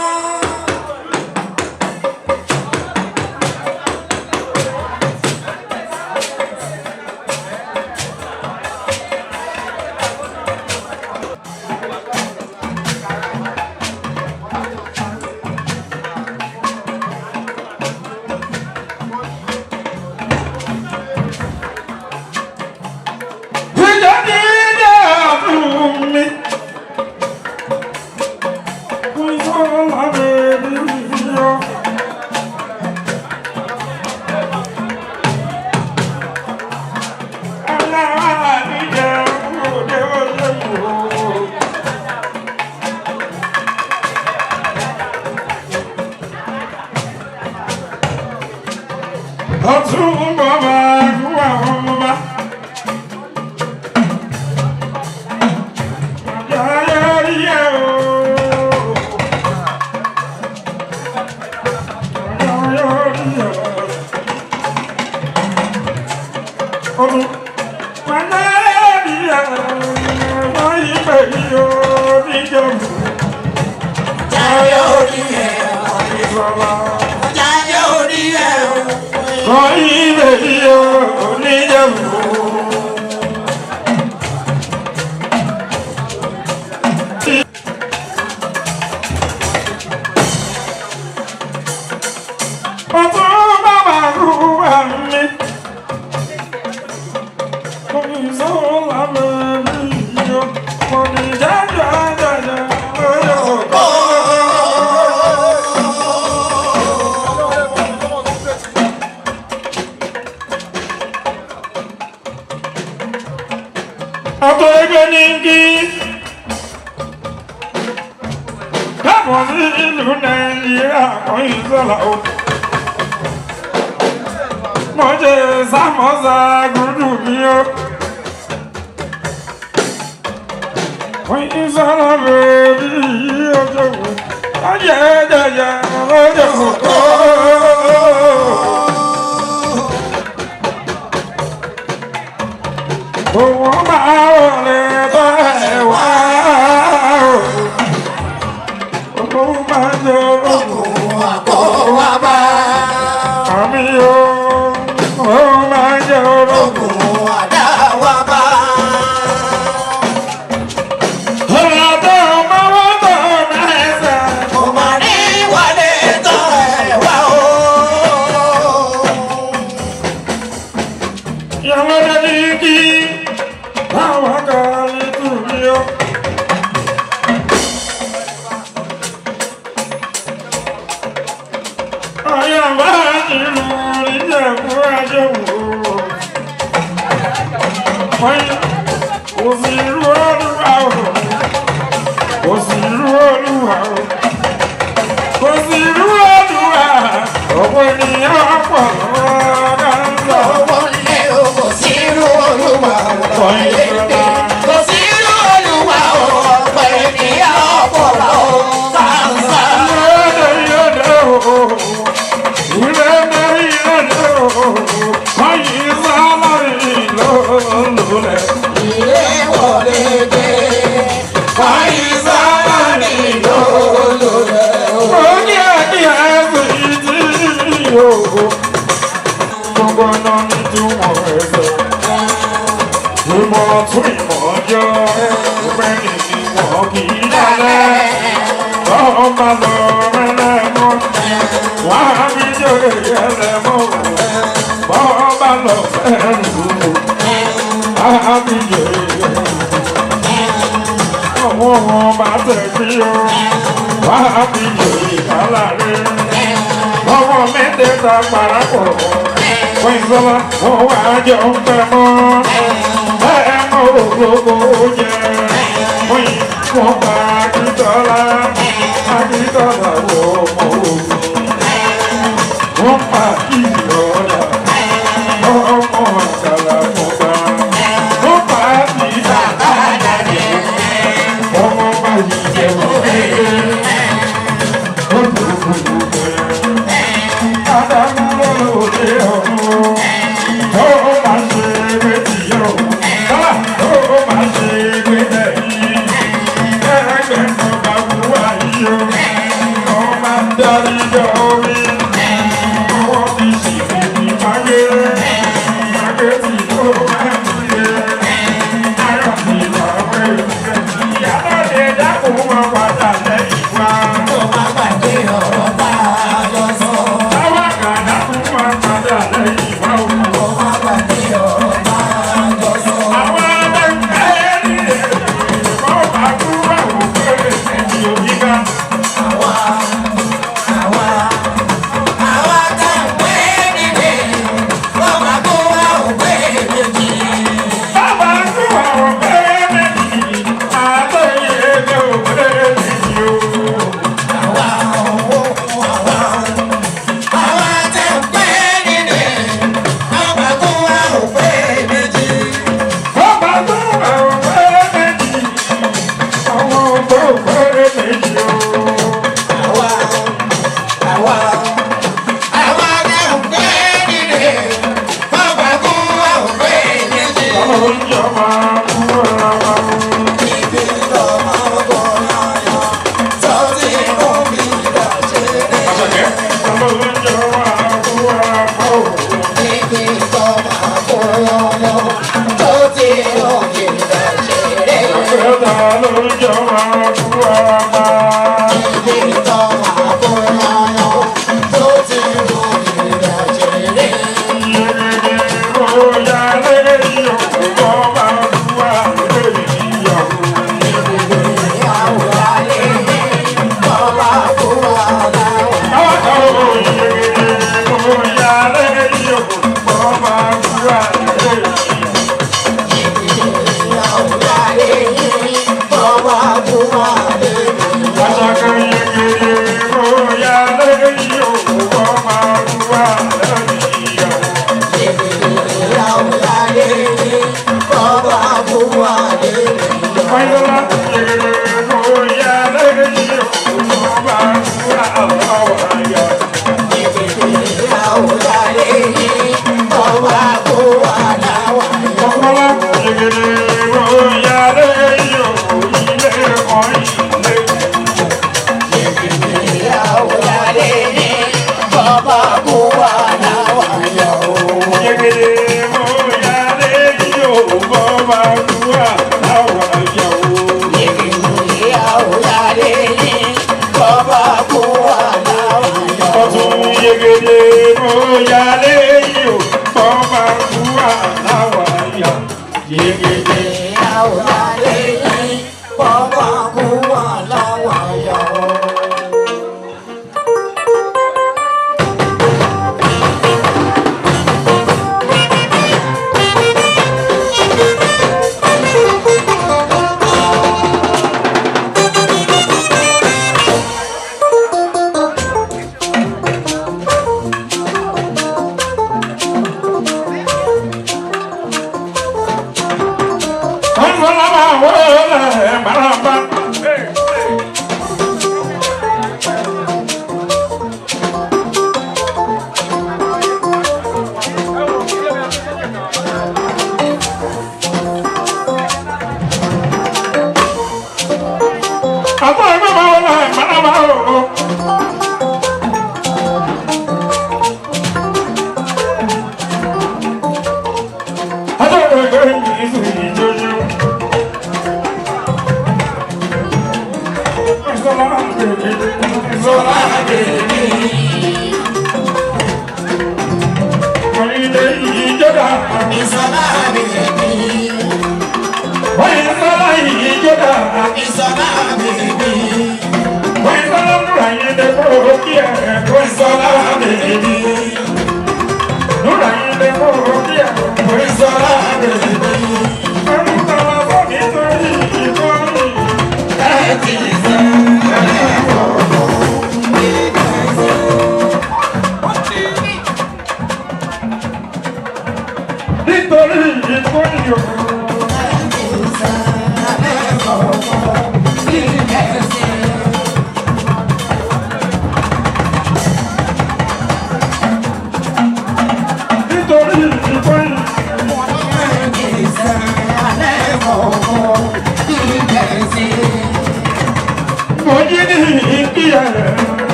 Ọ̀tún bàbá àgùwà ọmọba. Yàrá rí ẹ̀ o. Yàrá rí ẹ̀ o. Ọdún màná rí ẹ̀ o. Wọ́n yí bẹ̀rẹ̀ o níjọba. Jáyé orí ẹ̀ Bàbá. jáyé orí ẹ̀ o. Wọ́n yí bẹ̀rẹ̀ o níjọba. Ọ̀tún bàbá àgùwà mi. Oníṣòwò làbẹ̀ mi yọ. Oníjàjà jàjà lóyò. Ọ̀tọ̀ ẹgbẹ́ ní kí káàbọ̀ sí ìlú Nàìjíríà kan ìṣọ́lá o. Mo jẹ sàmọ́sà gúdù mi o. Ìṣọ́lá bèbí yìí ọjọ́ wo. Ọjọ́ jẹjẹ lọ́jọ́ kò. Owó máa wọlé bá ẹ wá o. Owó máa jẹ owó. Àkọ́ wa bá. mi o, ó máa jẹ́ orogún. Ogun àdáwà bá. Ọ̀rọ̀ tó mọ́wọ́ tó mẹ́sẹ̀. Mo máa ní wálé tán ẹ̀ wá o. Ìyàwó rẹ̀ ní kí báwọn kan ní tù mí o. Ọ̀yàwó ìlú ìjẹ̀bú àjẹwò. Kò sí irú olúwa o. Kò sí irú olúwa o. Kò sí irú olúwa. Ọ̀pọ̀ ènìyàn pọ̀ lọ́dọ̀ ń lọ. Owó lé o, kò sí irú Olúwa ọ̀pọ̀ èdè. Kò sí irú Olúwa ọ̀pọ̀ ènìyàn ọ̀pọ̀ lọ́wọ́ sáńsá. Ilé wọlé dé, wáyé sábà nílò lólè. Ìmọ̀ tún ìmọ̀ ọjọ́ ẹgbẹ́ nìyí wọ́n kì í dálẹ̀. Ọba lọ mẹ́lẹ́mọ́, wá bí jòyè ẹlẹ́mọ́. Bọ́ọ̀bá lọ fẹ́rù, wá bí jòyè ẹlẹ́mọ́. Ọwọ́ wọn bá tẹ̀sí o, wá bí jòyè kálárẹ̀. Ọwọ́ mẹ́tẹ̀ẹ̀ta parapọ̀, wọ́n ìsọ́lá wọ́n wá jọ ń pẹ́ mọ́. Ẹ mọ́ ògbógbó jẹ, wọ́n pa akíntọ́lá. Akíntọ́lá wo mọ́ ògùn. Wọ́n pa ìyọ̀lá, ọmọ àkàlà mọ́ bá. Wọ́n pa ìdàgbà jáde, ọmọ bá yìí jẹ́ wọ́n ẹgbẹ́. Ó dùn ún bẹ́ẹ̀. Ádámù lọ́lọ́dẹ ọ̀run, ó máa ṣe méjì yọ̀. Kọ́lá ó máa ṣe gbẹ́dẹ̀ yìí. Ẹgbẹ́ kan bá wù wá yìí o. Wọ́n máa ń darí jọ orí. Wọ́n fi ṣe Yegede mo yálé yìí o, ọmọ àbúrò àláwà yá. Yegede àwòrán yìí bọ́bá kú wà láwà yọ.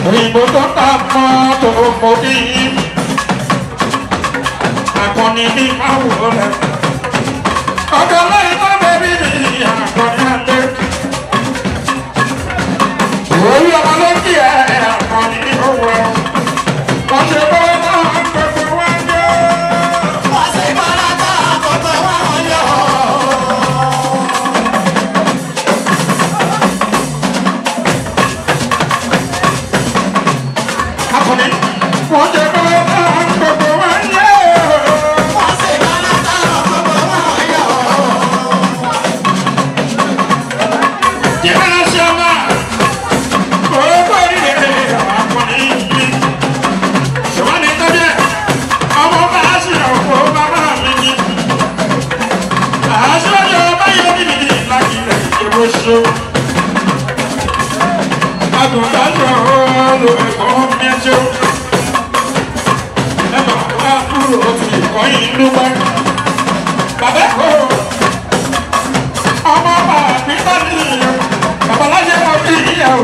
Òyìnbó tó ta mọ́tò mọ́bí akọni ní àwòrán rẹ̀. Ọ̀dọ̀ lẹ́yìn tó bẹ̀rẹ̀ o.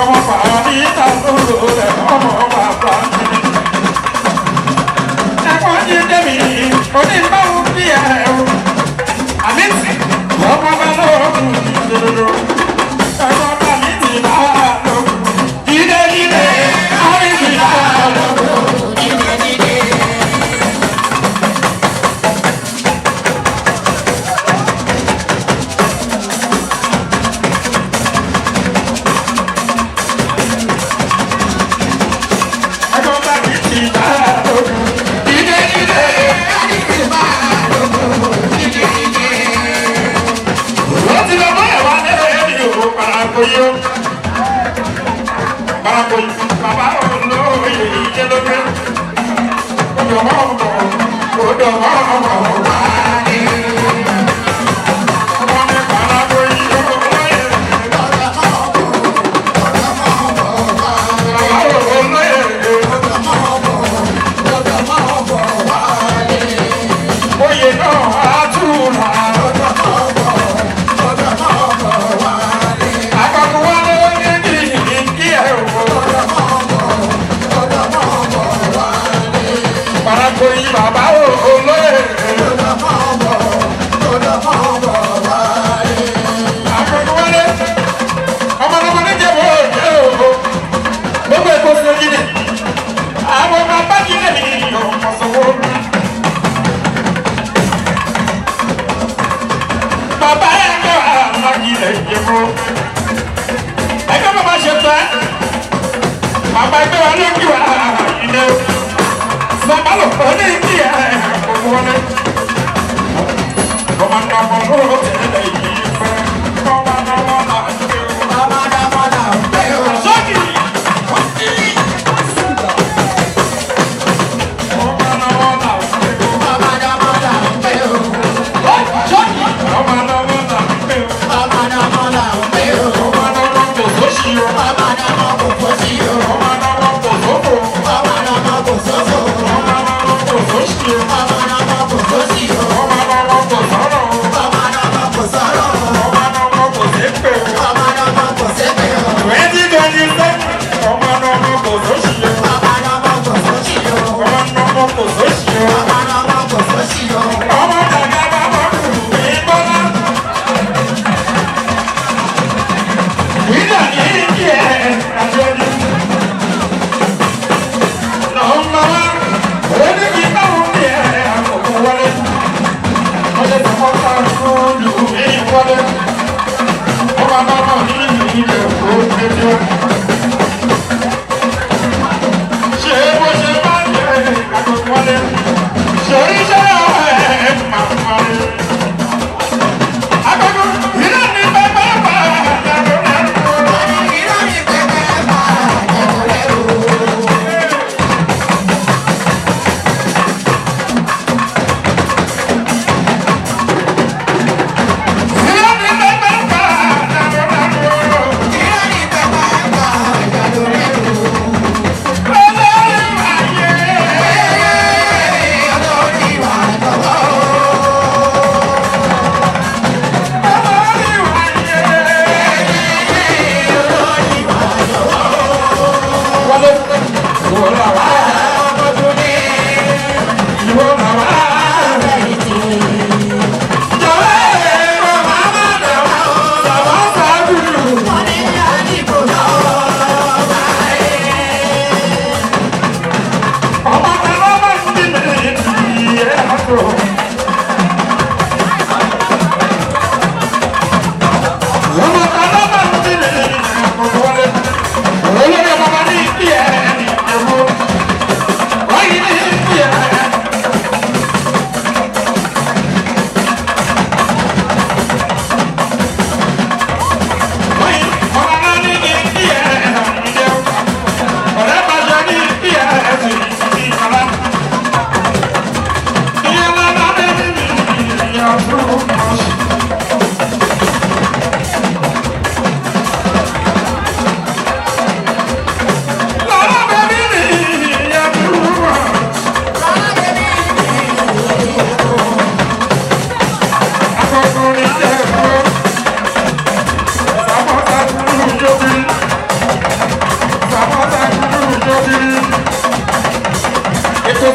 Ọmọ pàdé ìta lóru rẹ̀ ọmọ bàbá mi. Ẹ̀kọ́ jí débi onígbàwó bí ẹ̀ o. Àmì tí ọmọ bá lóògùn ìdòdò. Ẹ̀kọ́ bá mi ti bá lóògùn. Jíde jíde, àmì ti bá lóògùn. Jíde jíde.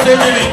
Thank you.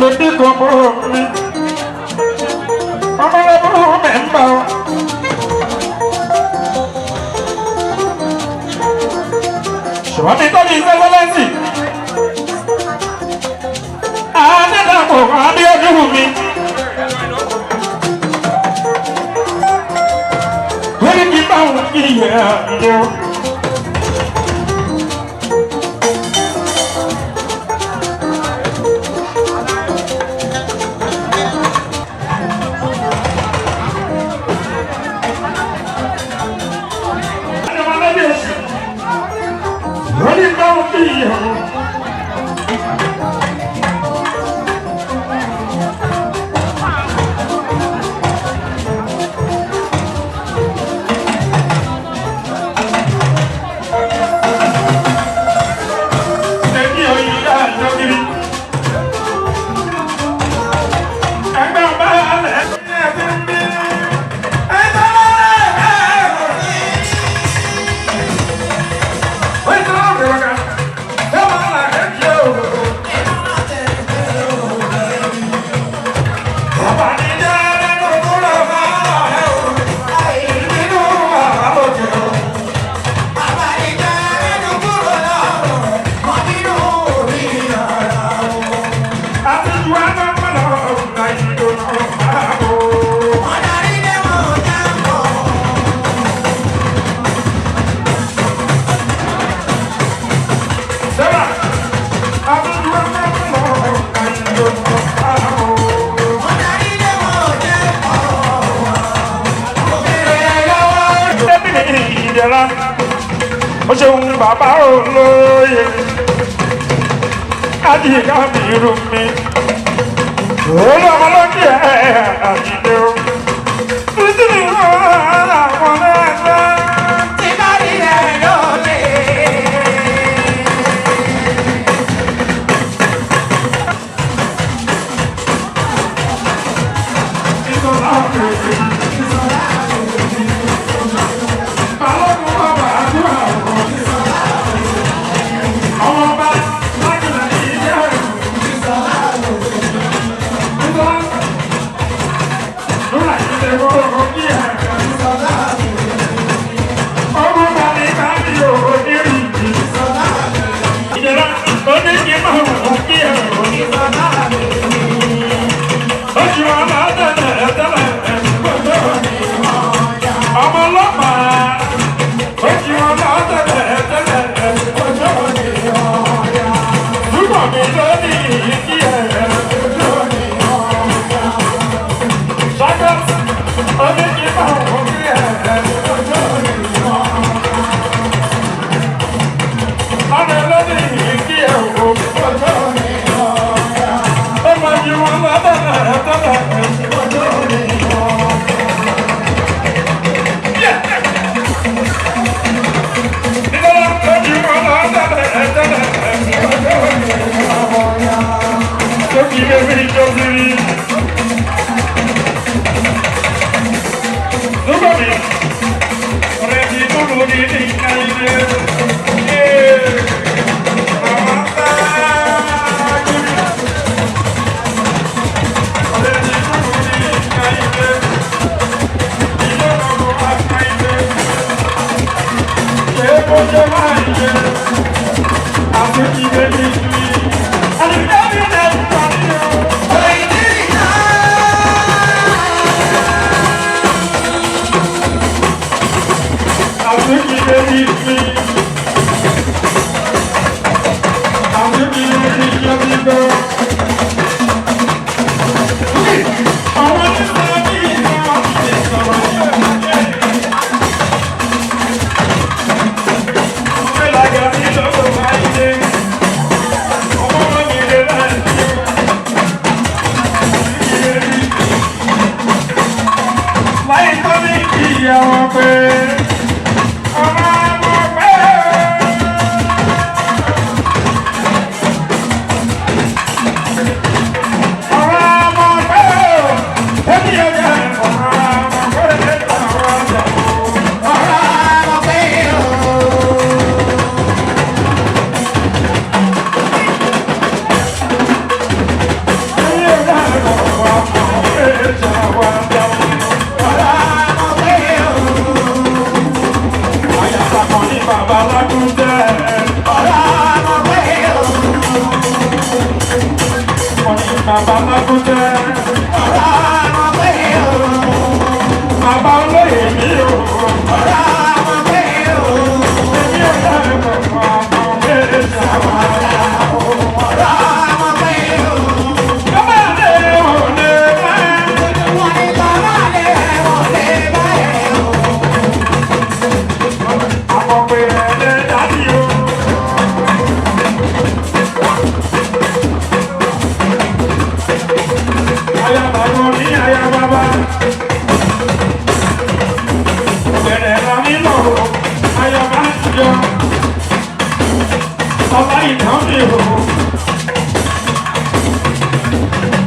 lòdì kan bọ̀ mi. Ọmọlẹ́bùrú mi ń bọ̀. Ṣùgbọ́n mi tó ní sẹ́sẹ́lẹ́sì. Adédàpọ̀ Abíọ́dún mi. Wọ́n ní báwọn kì í yẹ àjọ. Wọ́n ní báwọn kì í yẹ àjọ. Ó ṣeun bàbá olóye ajínigbá mi rú mi olóòmọlódì àjídé o títí ní wọ́n àwọn ẹgbẹ́ tí bá rí ẹ̀ lóde. Ìsọ̀lá òkèèrè balógun bàbá àdúrà ọ̀rọ̀ ọmọ ọba lágbèlè ní ilé ẹ̀rọ ìsọ̀lá lóra ìdílé gbogbo kí ẹ̀ ọmọ ọba ní káàdì òwò nírí ìjọba oníkì máa wọ̀ kí ẹ̀ oṣù ọmọ ọdẹ ẹ̀dẹ́lẹ̀ ọmọ ọlọ́pàá. Ojú ọmọ ọ̀tẹ̀lẹ̀ ẹ̀tẹ̀lẹ̀ ọjọ́ òní ọ̀yà. Túbọ̀ mi lónìí kí ẹ̀ ọjọ́ òní ọ̀yà. Ṣájọ́ oníkì máa wọ̀ kí ẹ̀ ọjọ́ òní ọ̀yà. Ọmọ lónìí kí ẹ̀ ọjọ́ òní ọ̀yà. Ó máa ju ọmọ ọ̀tẹ̀lẹ̀ ẹ̀tẹ̀lẹ̀ ọjọ́ òní ọ̀yà. I'm bàbá lágúnjẹ́. ọ̀rọ̀ àwọn pé o. Bàbá olóyè mi o. ọ̀rọ̀ àwọn pé o. Èmi ò dá ẹ̀kọ́ fún ọmọ méjì àwọn ará o. ọ̀rọ̀ àwọn pé o. Bàbá lè ò lè bá ẹ̀. wọ́n ní bàbá lè wọ́n lè bá ẹ̀ o. Àwọn pé ẹ̀ lè dádì o. Aya bàbá ní aya bàbá. Bẹ̀rẹ̀ la nílò aya bá ń jọ. Bàbá ìtàn mi o.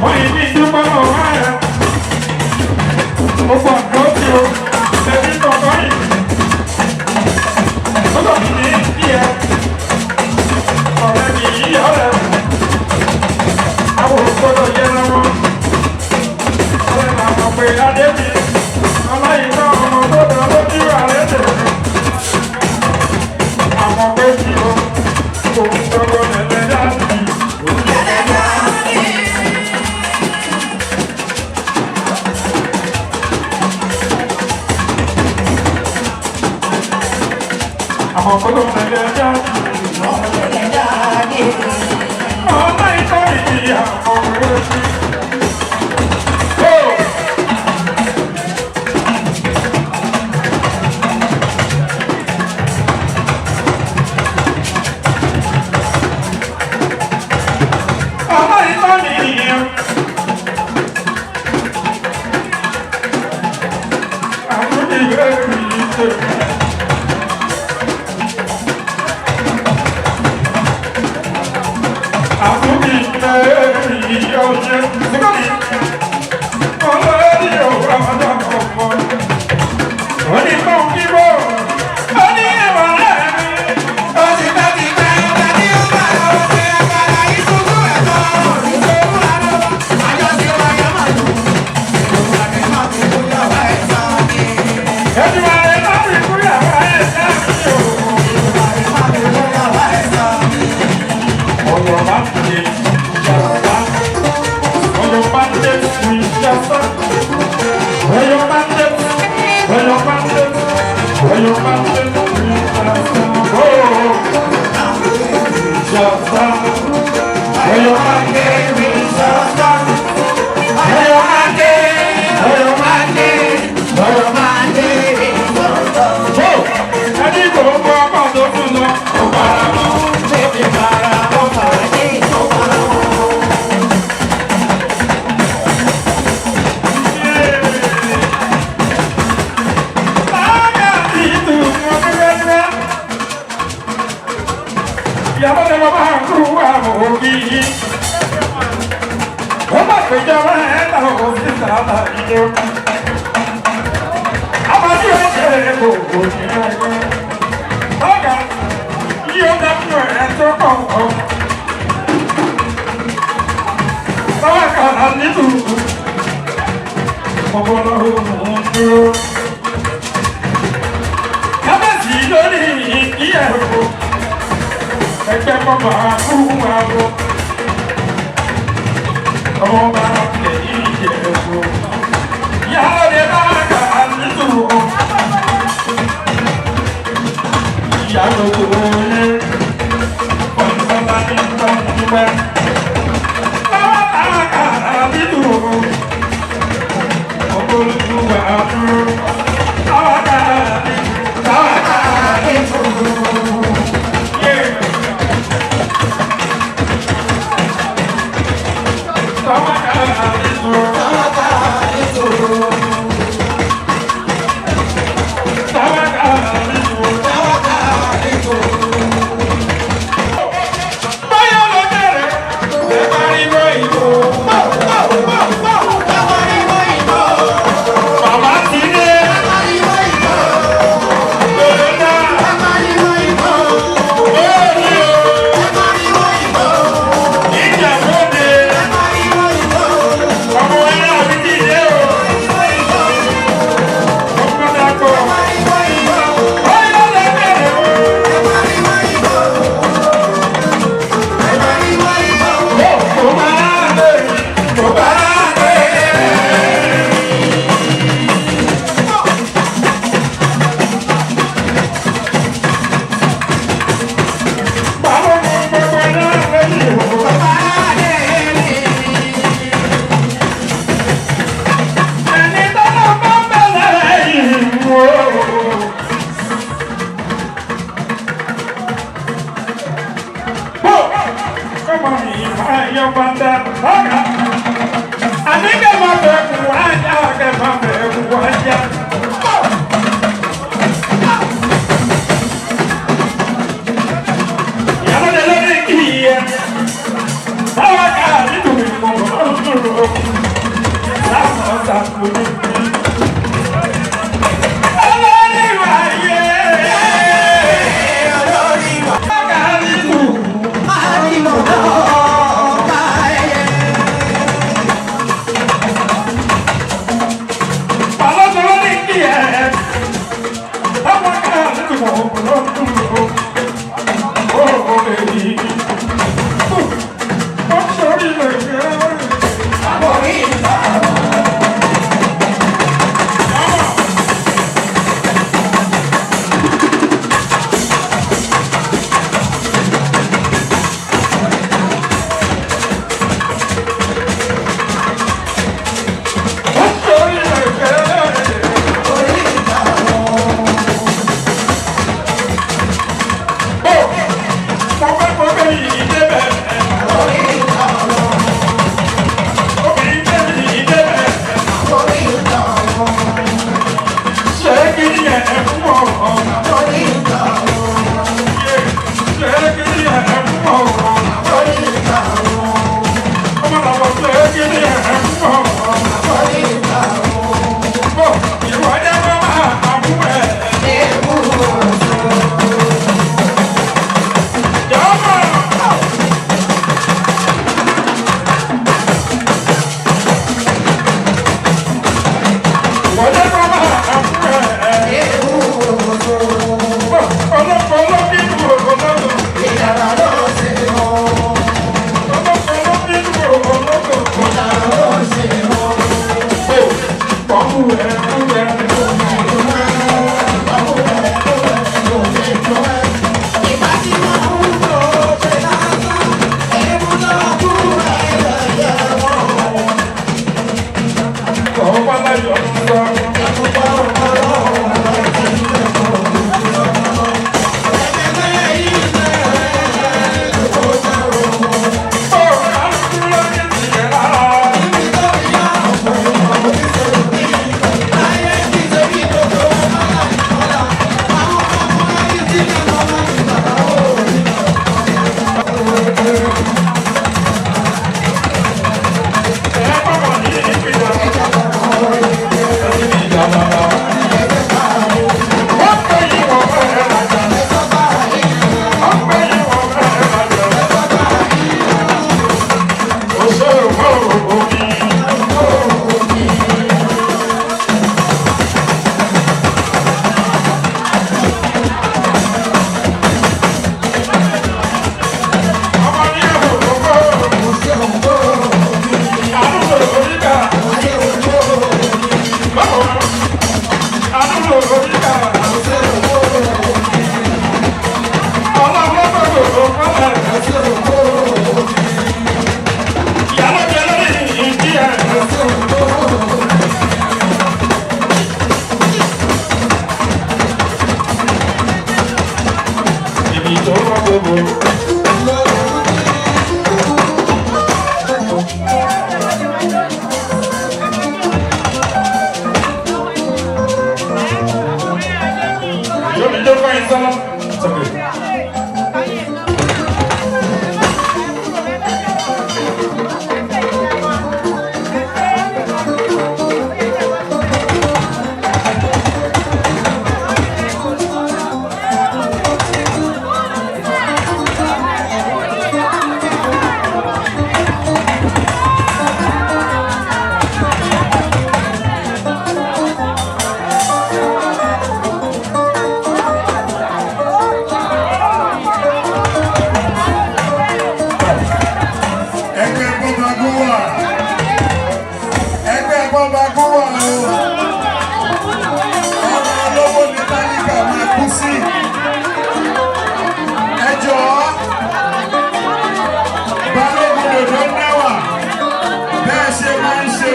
Wọ́n yìí ní dúpọ́ lọ́wọ́ ẹ̀. Mo gbọ́ àgbọ̀ tí o. Ẹbí kọ̀ọ̀kan yìí. Ó lọ sí ní díẹ̀. Ọ̀rẹ́ mi yí ọ̀rẹ́. Àwọn òkúta yẹ lọ́wọ́. Ọ̀rẹ́ làwọn pè adé mi. Aláìná ọmọ tó dọ̀ lójú àlẹ́ tẹ̀lé. Àwọn pé kí o. Òun gbogbo lẹ̀lẹ́ dáàbì. Àwọn kó ló lẹ̀lẹ́ dáàbì. Ọmọ ìtọ́ ìdíyà ọmọ orí. Ọmọ ìtọ́ ìdíyà. Àwọn ìwé ìrìnsẹ̀.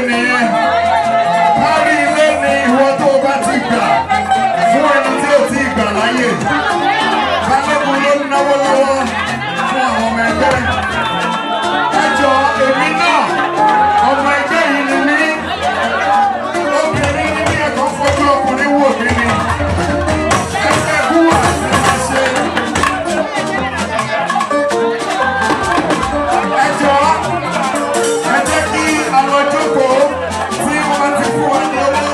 nìyẹn. Kárí ilé ni ìwọ tó bá ti gbà fún ẹni tí ò ti gbà láyè. Balógun ló ń náwó lọ́wọ́ fún àwọn ọmọ ẹgbẹ́. Ẹ jọ èmi náà, ọmọ ẹgbẹ́ yìí ni mí. Obìnrin ní bí ẹ̀kọ́ fojú ọkùnrin wò mí ni. Ẹgbẹ́ búwà ni a ṣe. Ẹ jọ ẹ jẹ́ kí a lọ jókòó tí wọ́n ti fún wa ní owó.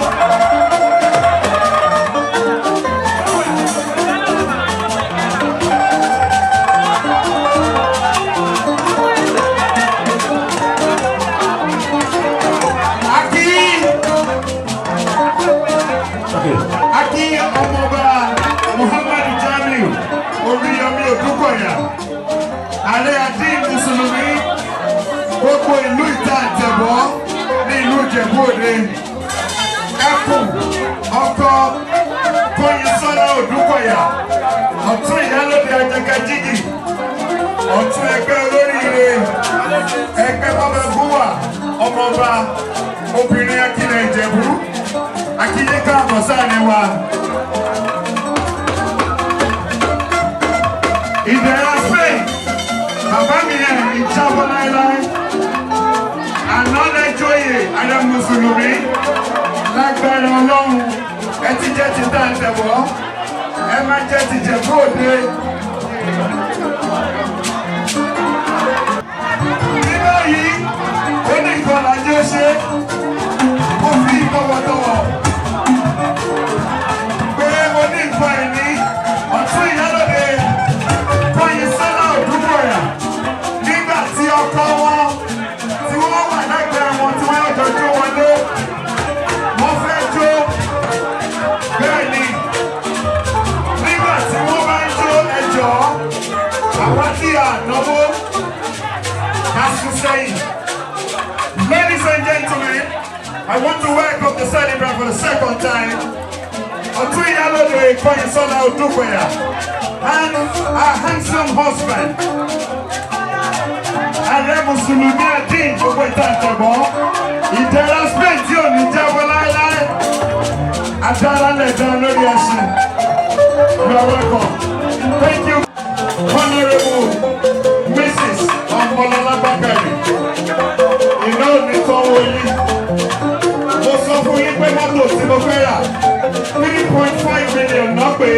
Aki ọmọọba Muhammadu Jamiu Oríyọmí Òdúkọ̀yà, ààrẹ àdín Mùsùlùmí gbogbo ìlú Ìta Ìjẹ̀bọ́ ní ìlú Ìjẹ̀bú Òde. Ẹkùn ọkọ Tóyìnsọ́lá Òdúkọ̀yà, ọ̀tún ìyálóde Ajẹgẹjìgì, ọ̀tún ẹgbẹ́ olóríire, ẹgbẹ́ bàbá Búwà, ọmọọba obìnrin Akílẹ̀ Ìjẹ̀bú. Akíyé káàbọ̀ sáàrin wa. Ìdẹ̀ra Spain, bàbá mi ẹ̀ ìjábọ̀ láíláí. Ànálẹ̀ Jóyè Adé Mùsùlùmí lágbára Ọlọ́run. Ẹ ti jẹ́ ti dá ìtẹ̀bọ̀, ẹ má jẹ́ ti Ìjẹ̀bú Òde. Ní báyìí, ó ní ìkọlà jẹ́ ṣe, ó fi tọwọ́tọwọ́. Nǹkan ẹni ọ̀tún ìyálóde Tóyìnsọ́lá Òdúkọ̀yà nígbà tí ọkọ wọn tí wọ́n wà lẹ́gbẹ̀ẹ́ wọn tí wọ́n yọjọ jó wọlé wọ́n fẹ́ jó bẹ́ẹ̀ ni nígbà tí wọ́n bá ń jó ẹjọ́ àwọn tí a náwó ká sún sẹ́yìn. Ladies and gentlemen, I want to welcome the celebrant for the second time. Ọ̀tún ìyálóde Tóyìnsọ́lá Òdúkọ̀yà and our handsome husband. Ààrẹ Mùsùlùmí àdín gbogbo Ìta Ìjẹ̀bọ́. Ìdẹ̀ra Spain tí ò ní jábọ́ láéláé. Adára lè dán lórí ẹṣin. You are welcome. Thank you, Honourable Mrs. Ọmọlọ́lá Bákàrè. Iná ò ní tọ́wọ́ yín. Mo sọ fún yín pé mọ́tò tí mo fẹ́ rà 3.5 million náà pé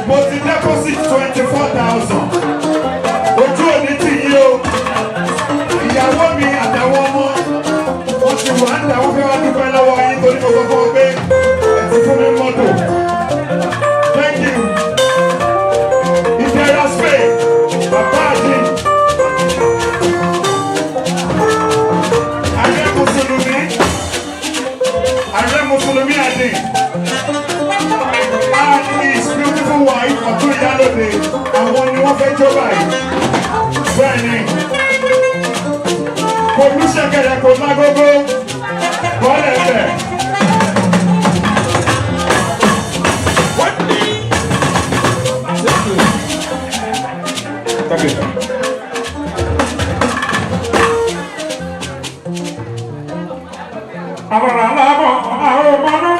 mo ti deposit 24,000. Ojú òní ti yí o. Ìyàwó mi àtàwọn ọmọ wọn ti wà ń tàwọn fẹ́ wá dúpẹ́ lọ́wọ́ yín torí mo kọ́kọ́ pé ẹ ti fún mi mọ́tò. Thank you. Ìdẹ̀ra Spain, bàbá àdín. Ààrẹ Mùsùlùmí. Ààrẹ Mùsùlùmí àdín. And his beautiful wife, Ọ̀tún ìyálóde, àwọn ni wọ́n fẹ́ jó báyìí. Bẹ́ẹ̀ni, kò ní ṣẹ̀kẹ̀rẹ̀ kò lágógó, bọ́ọ̀lẹ̀ bẹ̀. Àwọn aláàbọ̀ àwọn ọmọdé.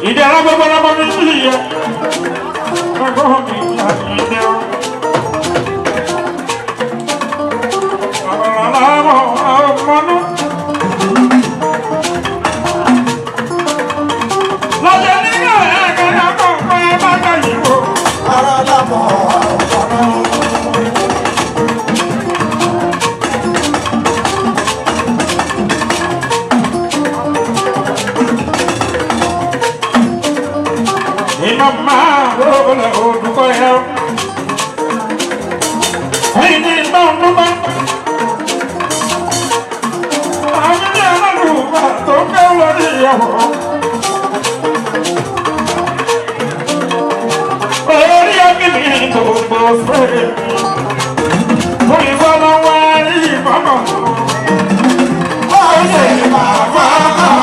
Ìdẹ̀ra gbogbo ọmọ mi sí ìyẹn. Ọgbọ́n mi àti ìdẹ̀ra. Ara lámọ̀ wọlé olùkọ́ yẹn. Ẹyin ní gbọ́ngbọ́n. Àwọn ní alálùbá tó fẹ́ lórí ìyàwó. Orí ọ̀gbìn mi gbogbo fẹ́. Mo ìfọ̀nà wá rí ìfọ̀nà. Ó ṣe bàbá kan.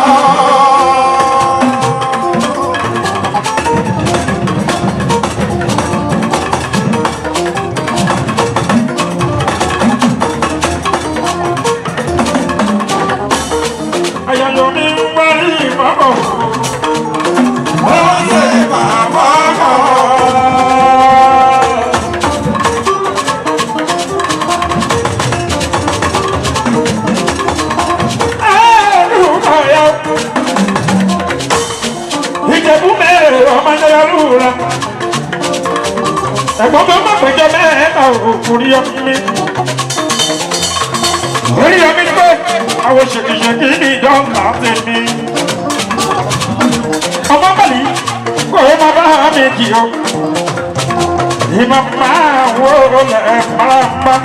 Ayọ̀yọ̀ mi ń wá rí ìfọ̀nà. Ó ṣe bàbá kan. Ìjẹ̀bú mẹ́rin ọmọ ẹ̀yọ́rù rẹ̀. Ẹ̀gbọ́n tó má péjọ mẹ́ẹ̀ẹ́ta òkúrí ọmọ mi. Orí ọmọ ní pé àwọn ṣèkìṣèkì ní ìjọba tèmi. Ọmọ bàlí kò má bá mi kì ó. Ìmọ̀ máa wó lẹ̀ máa.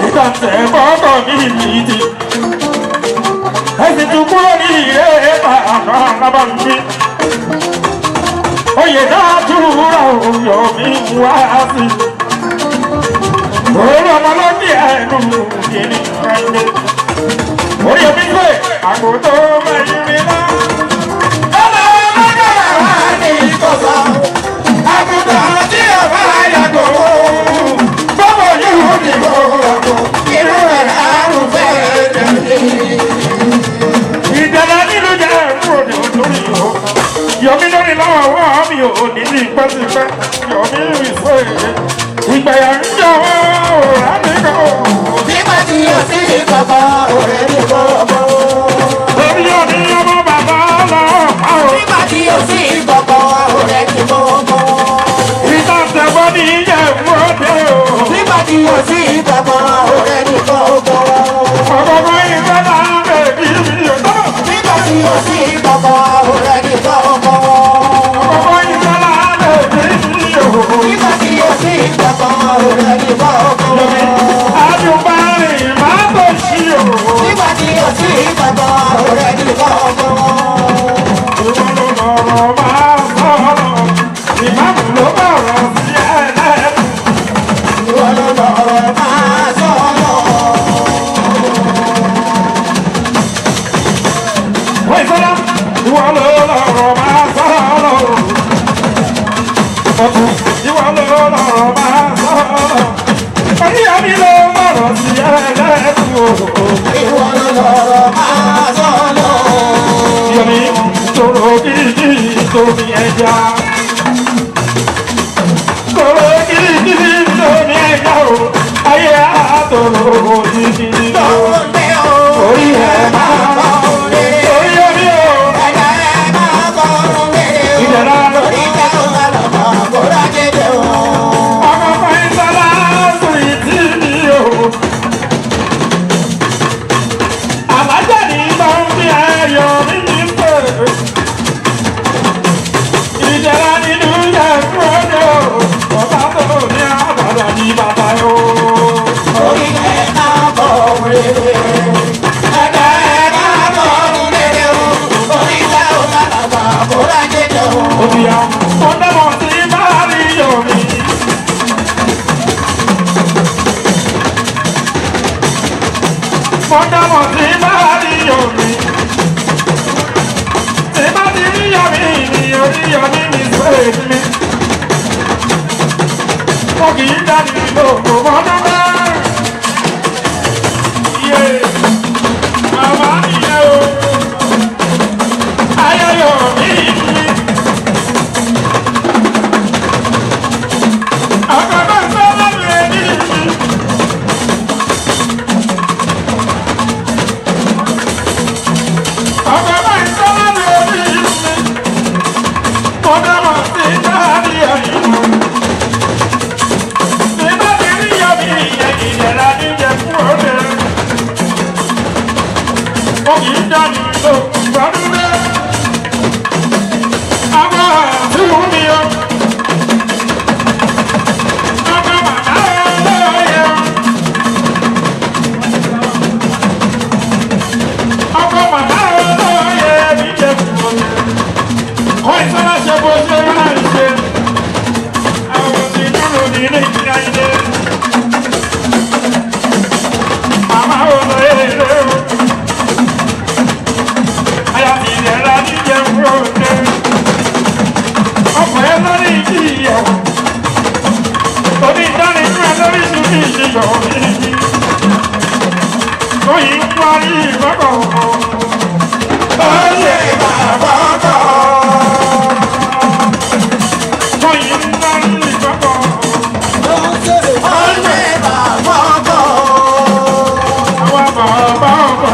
Ìgbà tẹ̀ bọ́kọ̀ ní ìmìtì. Ẹ̀sìn tún kúrò ní ìrẹ́ àná alábàmí. Oyè náà túra òyò mi wá sí. Orí ọmọ ló ní ẹnu kìíní ẹgbẹ́. Orí omi gbé àgbò tó mẹ́rin mi náà. Ọmọ ọlọ́dọ̀ wà ní ìkọ̀sọ̀. Àgùntàn tí ọba yàgò. Gbọ́dọ̀ yóò dìbò ọ̀gbọ̀n. Irú ẹ̀ àrùn fẹ́ẹ́ tẹ̀lé. Ìjọba nínú jẹ́ ìròdì lórí ìhó. Yọ̀mí lórí lọ́wọ́ ọwọ́ mi ò ní ní pẹ́sípẹ́. Yọ̀mí ìfọ̀ èdè. Ìgbẹ̀yà ń jọ òrà nìkan. Nígbà tí o sì kọ̀kọ́ òrẹ́ ní gbogbo. Orí òní ọmọ bàbá ọlọ́pàá o. Nígbà tí o sì kọ̀kọ́ òrẹ́ ní gbogbo. Ìtàtẹ̀wọ́ ní ìyẹ̀wò òde o. Nígbà tí o sì kọ̀kọ́ òrẹ́ ní gbogbo. Ọ̀gọ̀gọ̀ ìfẹ́ náà bèbí mi ò tọ́. Nígbà tí o sì kọ̀kọ́ òrẹ́ ní gbogbo. Ọ̀gọ̀gọ̀ ìfẹ́ náà bèbí mi ò. Nígbà tí o sì kọ̀kọ́ òrẹ́ ní gbogbo. Adùnbárìn máa tó ṣí o. Nígbà tí o sì kọ̀kọ́ òrẹ́ ní gbogbo. Ìwọ ló lọ̀rọ̀ máa sọ̀rọ̀. Ìmáàmù ló bọ̀rọ̀ sí ẹlẹ́nu. Ìwọ ló lọ̀rọ̀ máa sọ̀rọ̀. Wọ́n ìfọ́lá. Ìwọ ló lọ̀rọ̀ máa sọ̀rọ̀. Ọ̀tún. Ìwọ ló lọ̀rọ̀ máa sọ̀rọ̀. Orí àmì ló bọ̀rọ̀ sí ẹlẹ́nu. Ìwọ ló lọ̀rọ̀ máa sọ̀rọ̀. Yomi toro kiri tomi ẹja. Toro kiri tomi ẹja o. Ayé àtòrò kiri o. Orí ẹ̀ máa bọ̀ orí omi o. Ìjọba lórí ọmọ fẹ́ńsálà sùn tí mi o. Alájà ní bá ń fi ayọ̀ mi ní pè. Ìjọba nínú yẹ fún ọjọ́. Ọba tó ní àbàdà ní bàbá o. Orí ẹ̀ máa bọ̀ wéré. Ẹ̀dá ẹ̀ máa bọ̀ wéré o. Orí ẹ̀ ò sábà bọ̀ kóra jẹjẹ o. Òbíà ọ̀dọ́mọ̀ sí máa rí yomi. Ọ̀dọ́mọ̀ sí máa rí yomi. Tí bá ti rí yomi ni orí yomi mi sọ̀rọ̀ mi. Mo kì í dá ní gbogbo ọdún náà. Iye màmá nìyẹn o. Ayọ̀yọ̀ mi ni. Àgbàdo sọ́lá mi ní ìlú. Àgbàdo sọ́lá mi ní ìlú. Mọ̀dá máa ti dárí àyíwò. Nígbà tí rí yọ̀mí ìyẹn ìjẹ̀lá níjẹ̀ fún òde. Ó kì í dání lò gbọ́dún dé. Àwọn àti wù mí o. ayọ̀ mi. Oyin parí ìgbọ́kọ̀. Ó ṣe bàbá ọkọ̀. Oyin parí ìgbọ́kọ̀. Ó ṣe bàbá ọkọ̀. Àwọn bàbá ọkọ̀.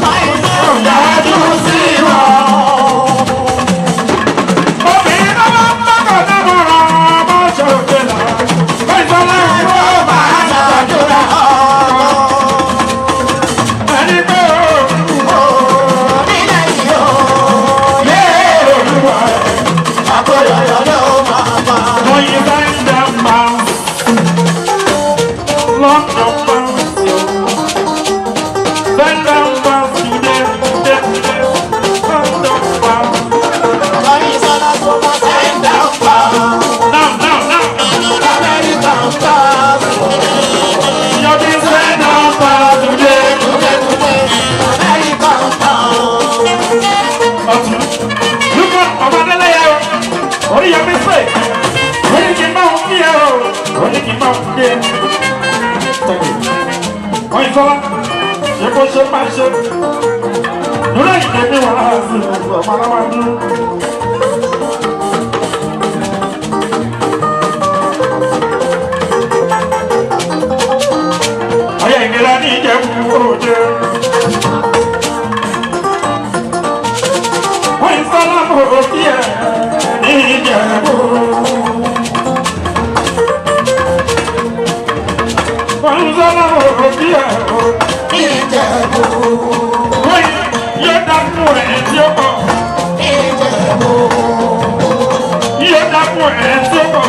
Láìsọ̀ dájú sí wọn. Obìnrin náà máa ń bọ́kọ̀ náà mọ̀ra ọmọ ṣòkè náà. Láìsọ̀ láì Ó máa ṣàdúrà ọkọ̀. ẹni pé ó Nílẹ̀ yìí ó yé olúwa ẹ̀. àkóyọyọ ló máa bá. Oyin bend down bounce, London bounce, bend down bounce today, London bounce. Láìsọ̀lá tó máa sẹ́ńdà pa. Now, Amẹ́ríkà ń bá. you're this bend down bounce today. Amẹ́ríkà ń bá. Ọ̀tún, look at Ọbadẹ́lẹ̀ yẹ o, orí yẹ mi pè, orí kì í máa ń fi yẹ o, orí kì í máa ń fi yẹ. Oyin sọ́lá, ṣé kó ṣe máa ṣe? Lórí ìdè mi wà láti ọ̀pọ̀ aláwájú. Ọyẹ ìnira ní Ìjẹ̀bú Òde. Oyin sọ́lá mo kí ẹ ní Ìjẹ̀bú. Oyin sọ́lá mo kí ẹ o. Ìjẹ̀bú, Oyin yóò dákú ẹ̀ tí ó kọ̀. Ìjẹ̀bú, Yóò dákú ẹ̀ tí ó kọ̀.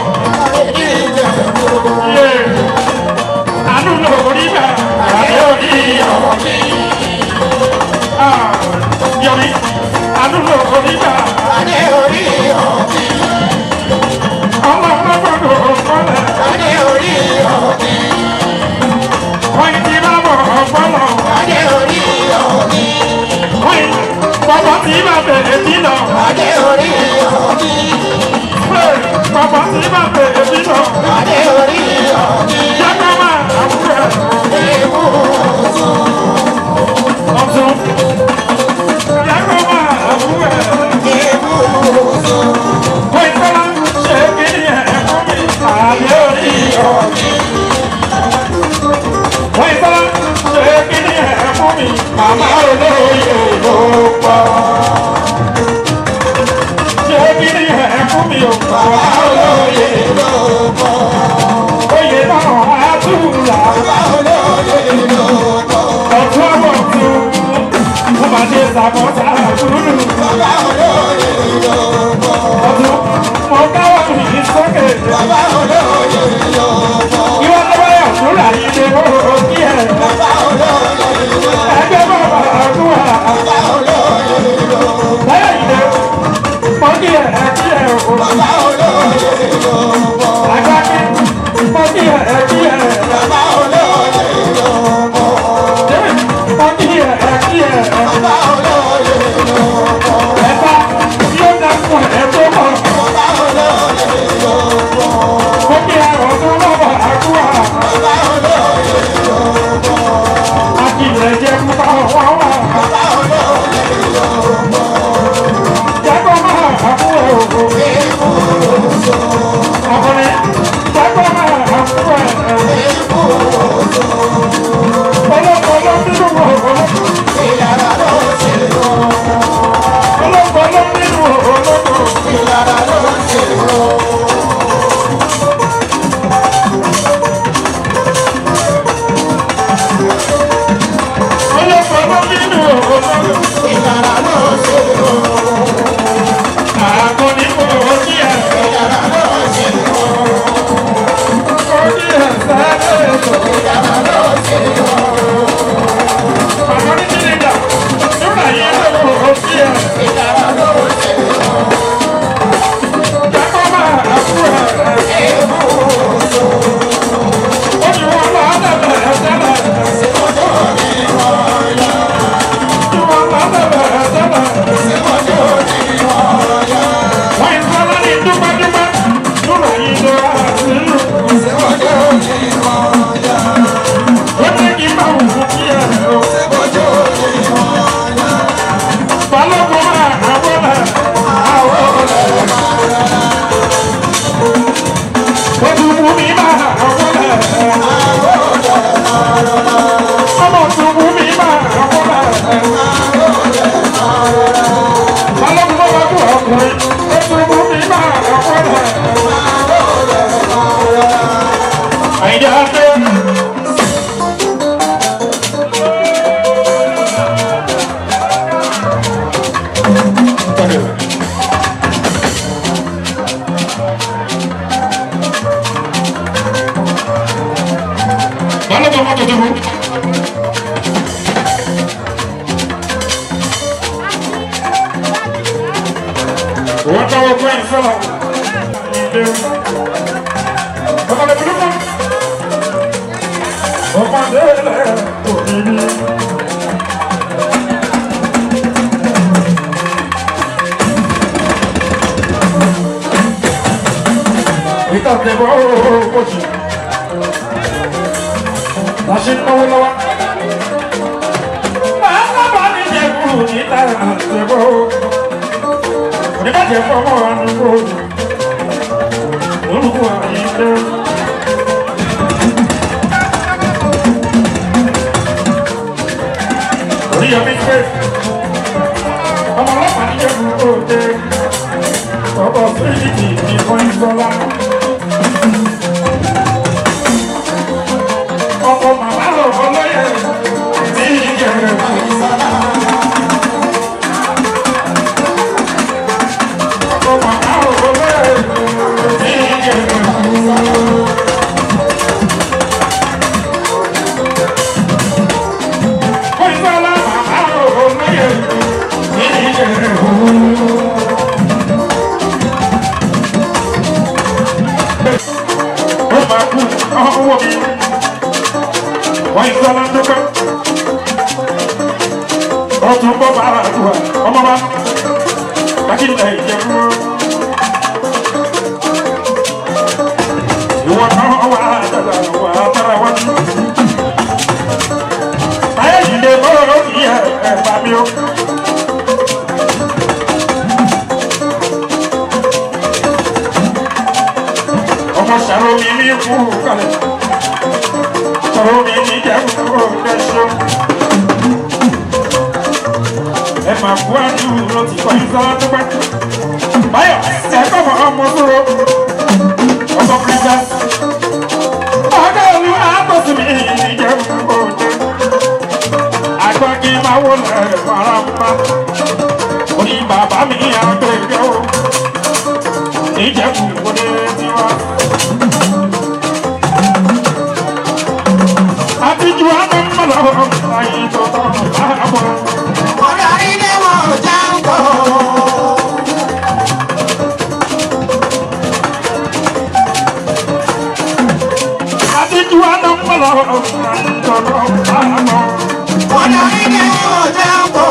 Ìjẹ̀bú. Yé àánú lórí bá àdé òní ọ̀mí. Yọ̀mí àánú lórí bá Adé orí ọ̀mí, ọmọ ọlọ́gbọ̀dọ̀ kọ́lẹ̀. adé orí ọ̀mí, Oyin ti bá bọ̀ ọ̀pọ̀lọ̀. adé orí ọ̀mí, Oyin bọ̀bọ̀ ti bá bẹ̀rẹ̀ bí lọ. adé orí ọ̀mí, Bọ̀bọ̀ ti bá bẹ̀rẹ̀ bí lọ. adé orí ọ̀mí. Yàtọ̀ máa àwùjọ. Èèmù Ọ̀tún. Yàtọ̀ máa àwùjọ. èèmù Oyin tọ́lá ṣe kí ni ẹ̀ fún mi. Àdé orí ọ̀mí. Oyin tọ́lá ṣe kí ni ẹ̀ fún mi. Màmá olóyè ló pọ̀. Ṣé kí ni ẹ̀ fún mi o? Màmá olóyè ló pọ̀. Oyè náà á tún là. Ọ̀tún ọwọ́ ọ̀tún. Mo máa ṣe ṣàkóso àbúrò. Ọ̀tún mo káwọ́ mi sókè. Ìwọ tó bá yà fúnra yìí lè mú òkú ẹ̀. Ẹgbẹ́ bàbá àdúrà. Lẹ́yìn ìdè, mo kí ẹ̀ kí ẹ̀ o. Àgbàkí, mo kí ẹ̀ kí ẹ̀. David, mo kí ẹ̀ kí ẹ̀. Ẹ̀fà yóò dákun ẹ̀ tó mọ̀. Mo kí ẹ̀ ọ̀tún lọ́wọ́ àdúrà. Akílẹ̀ jẹ́ púpọ̀ wá wá. Jẹ́kọ̀ máa àbúrò. Ọkọ̀ àyíké. Ọmọdé burúkú. Ọmọdé lẹ̀ òní ní. Ìtàkùn bọ́ òkòtì. Láṣẹ náwó lọ́wọ́. Bàbá bá mi jẹ kúrò níta àtẹ̀bọ̀. Oníbàjẹ́ fọmọ àdúgbò. Olùkọ́ àyíké. Oríyọmí pé ọmọ ọlọ́pàá ní jẹ́ kúrò dé. Ọkọ̀ fíríjì ní Fọ́nìṣọ́lá. Ọkọ̀ màmá lọ́kọ̀ lọ́yẹ̀ ní ìjẹ̀rẹ̀ Fọ́nìṣọ́lá. Ọkọ̀ màmá lọ́kọ̀ lọ́yẹ̀ ní ìjẹ̀rẹ̀ Fọ́nìṣọ́lá. Fọ́nìṣọ́lá màmá lọ́kọ̀ lọ́yẹ̀ ní ìjẹ̀rẹ̀ Fọ́nìṣọ́lá. Ọwọ́ mi, wọ́n ń sọ́lá dúpẹ́. Ọtún bọ́ bá àdúrà, ọmọ bá bákìlẹ̀ ìjẹ̀bú. Ìwọ náà wà àdàlà wà àtàrà wájú. Ayé yìí lè bọ́ òkì ẹ̀ bá mi o. Ọmọ ṣàrò mi ní kú kalẹ̀. Ṣàrò mi ní jẹ́kú lẹ́ṣọ́. Ẹ máa kú àdúró ti kọ́ ìsọ́lá tó pẹ́. Báyọ̀ ẹ̀kọ́ mọ̀ ọmọ dúró. Ọmọ pírísà. Ọ̀gá olú àtọ̀sí mi ní jẹ́kú òde. Àgbọ̀ kí n máa wò lẹ̀ fara pa. Orí bàbá mi àgbẹ̀gbẹ̀ o. Ìjẹ́kú òde tiwa. Àtijú àtọ̀mọ̀lọ́ ayé tó tọ̀ láàbọ̀. Ọ̀rọ̀ ilé wọn ò já ń bọ̀. Àtijú àtọ̀mọ̀lọ́ ayé tó tọ̀ láàbọ̀. Ọ̀rọ̀ ilé wọn ò já ń bọ̀.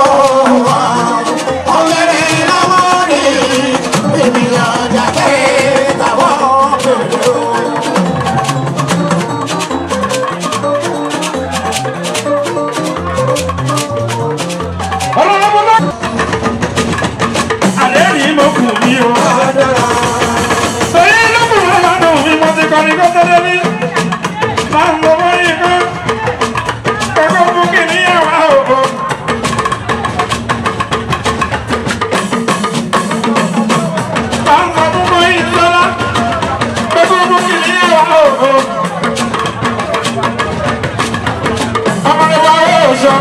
Ọ̀rẹ́ lọ́wọ́ ni èmi ọjà pé tàwọn bèrè o. Àlẹ́ ni mo kù mí o. Torí lókùnrin lọ́dún mi mo ti kọrin kó tó débí. Máa ń lo wáyé kan. Kọ́kọ́ fún kìnìyàn wá o. Máa ń sọ fún mọ́ ìṣọ́lá. Kọ́kọ́ fún kìnìyàn wá o. Ọmọdé wa ó sọ.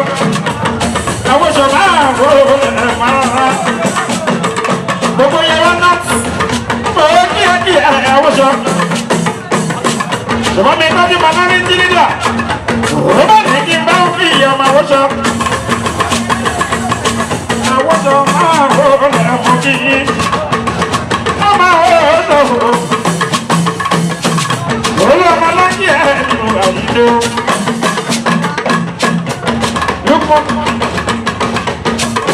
Àwọn oṣù máa ń wò ó lẹ̀ máa rà. Gbogbo yẹn wá náà. Bọ̀wọ́ kíákíá àwọn oṣù. Ṣùgbọ́n mi tọ́jú bàbá mi jí nígbà. Ó bá ní kí n bá fi ọmọ àwọn oṣù. Àwọn oṣù máa ń wò ó lẹ̀ mọ́ kí yín. Wọ́n máa ń wò ó sọ̀rọ̀. Olú ọmọ lọ́kì ẹ̀ nínú àyíké. Lúpọ̀.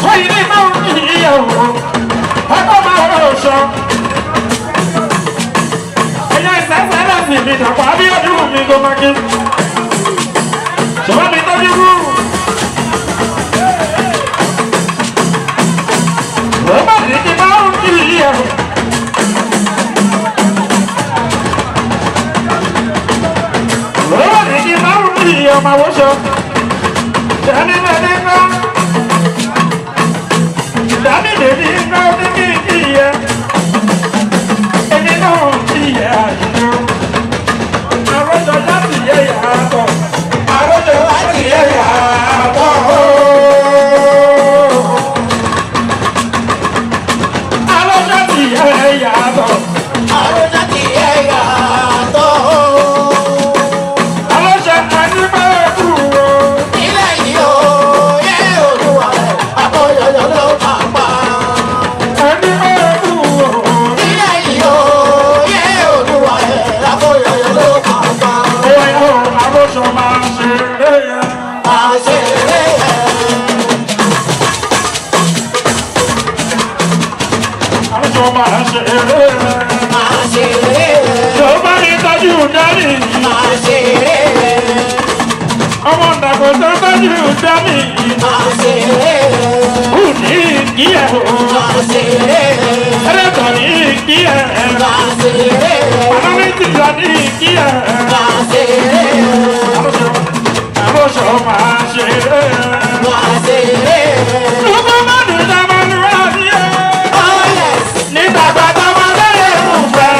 Wọ́n yìí ní máa ń fi ìyàwó. Ọkọ̀ máa ń wò ó sọ. Ẹ̀yà ìsẹ́sẹ́ náà sì mi dàpọ̀ Abíọ́dún mi tó máa kí. Ṣùgbọ́n mi tọ́jú wú. Wọ́n bá ní kí máa ń fi ìyàwó. Wọ́n bá ní kí máa ń fi ọmọ àwòṣọ. Dání lẹ́ni ńlá. Dání lẹ́ni ńlá ó ní kí n kí yẹ. Èmi náà ń kí yẹ àyíká. Àròjọ láti yẹ yàtọ̀. Àròjọ láti yẹ yàtọ̀. Àròjọ ti yẹ yàtọ̀. Àròjọ ti yẹ yàtọ̀. Àròjọ àti bẹ́ẹ̀ kú o. Ilé yìí o. dami. Uni kiye o. Ẹlẹ́tọ̀ ní kiye. Panami ti jọ ní kiye. Àlọ́sọ máa ṣeré. Lọ́gbọ́n má dùn dábàá ní ráàdì ẹ̀. Nígbà gbàgbọ́ máa lẹ́yìn ìrùfẹ́.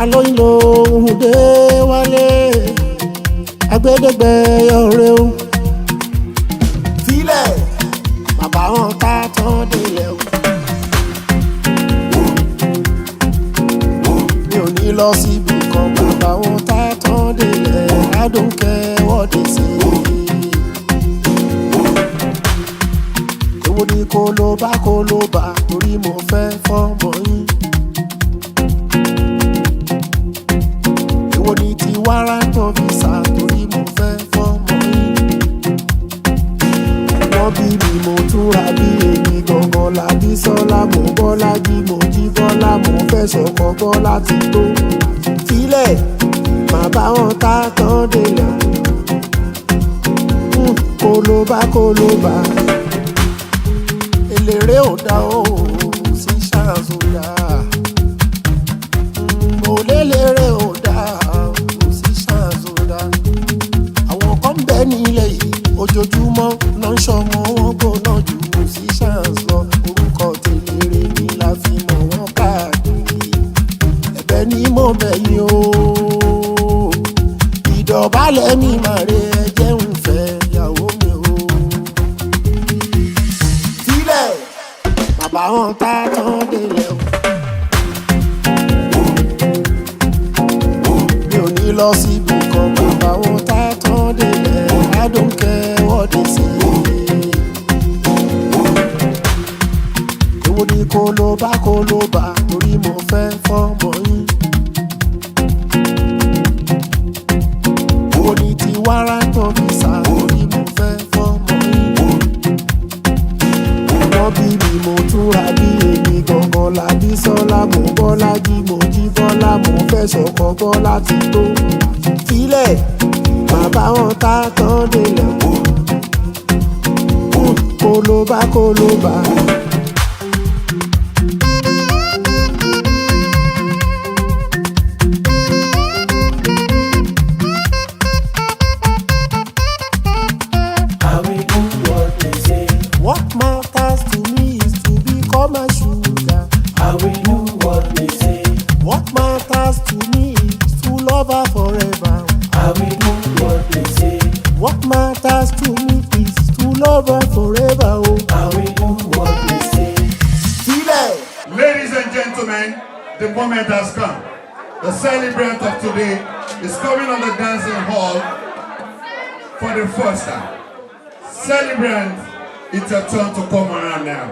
alóyinlo òhùndé wálé agbẹ́dẹ́gbẹ́ ọ̀rẹ́ o tán délẹ̀ o. mi ò ní lọ síbi kan bàbá wọn tá tán délẹ̀ adókẹ́ wọ́dé sí i. èwo ni kó ló bá torí mo fẹ́ fọ́mọ yín. èwo ni ti wárántọ̀ visa torí mo fẹ́ fọ́mọ yín. wọ́n bí mi mo túra bí èmi gangan làbí sọ́lá mo bọ́lá jí mo jí bọ́lá mo fẹ́ sọ̀kọ̀ bọ́lá ti tó. filẹ̀ má bá wọn tá tán délẹ̀ kó ló bá eléré ò dá o sí ṣáàzù dá mo léléré ò dá o sí ṣáàzù dá. àwọn kan bẹ nílẹ̀ yìí ojoojúmọ́ ló ń ṣọmọ wọn gbóná jù kò sí ṣáàzù lọ orúkọ tèléré ni la fi mọ̀ wọ́n káàkiri. ẹ̀bẹ̀ ni mo bẹ̀ yín o ìdọ̀bálẹ̀ mi màre ẹ jẹ́ ń fẹ́ ìyàwó mi o. sílẹ̀ bàbá wọn tá tán délẹ̀ o. mi ò ní lọ síbi kan bàbá wọn tá tán délẹ̀ adókẹ́ wọ́dé sí i. èwo ni kó ló bá torí mo fẹ́ fọ́mọ yín. èwo ni ti wárántọ̀ visa torí mo fẹ́ fọ́mọ yín. wọ́n bí mi mo túra bí èmi gangan làbí sọ́lá mo bọ́lá jí mo jí bọ́lá mo fẹ́ sọ̀kọ̀ bọ́lá ti tó. filẹ̀ bàbá wọn tá tán délẹ̀ kó ló bá. What matters to me is to become a sugar. I will do what they say. What matters to me is to love her forever. I will do what they say. What matters to me is to love her forever. Oh. I will do what they say. Sílẹ̀. Ladies and gentlemen, the moment has come. The celebrant of today is coming on the dancing hall for the first time. Celebrant, it's your turn to come around now.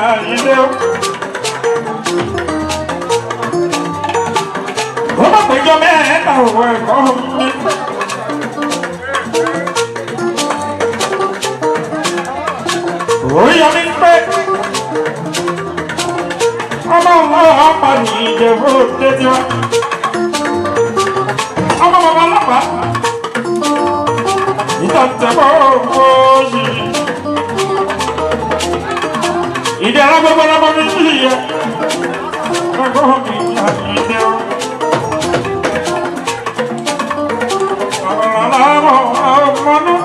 àyílé o. Ó má péjọ mẹ́ta òwò ẹ̀kọ́ mi. Orí ọmọ pé ọmọ ọlọ́pàá ní Ìjẹ̀bú Òde tiwa. Ọmọ bàbá ọlọ́pàá ìtàntẹ̀bọ̀ òyì. Ìdí alágbègbè lọ́mọ mi sí ìyẹ. Ẹgbọ́n mi àyílé o. Àwọn aláwọ̀ ọmọ náà.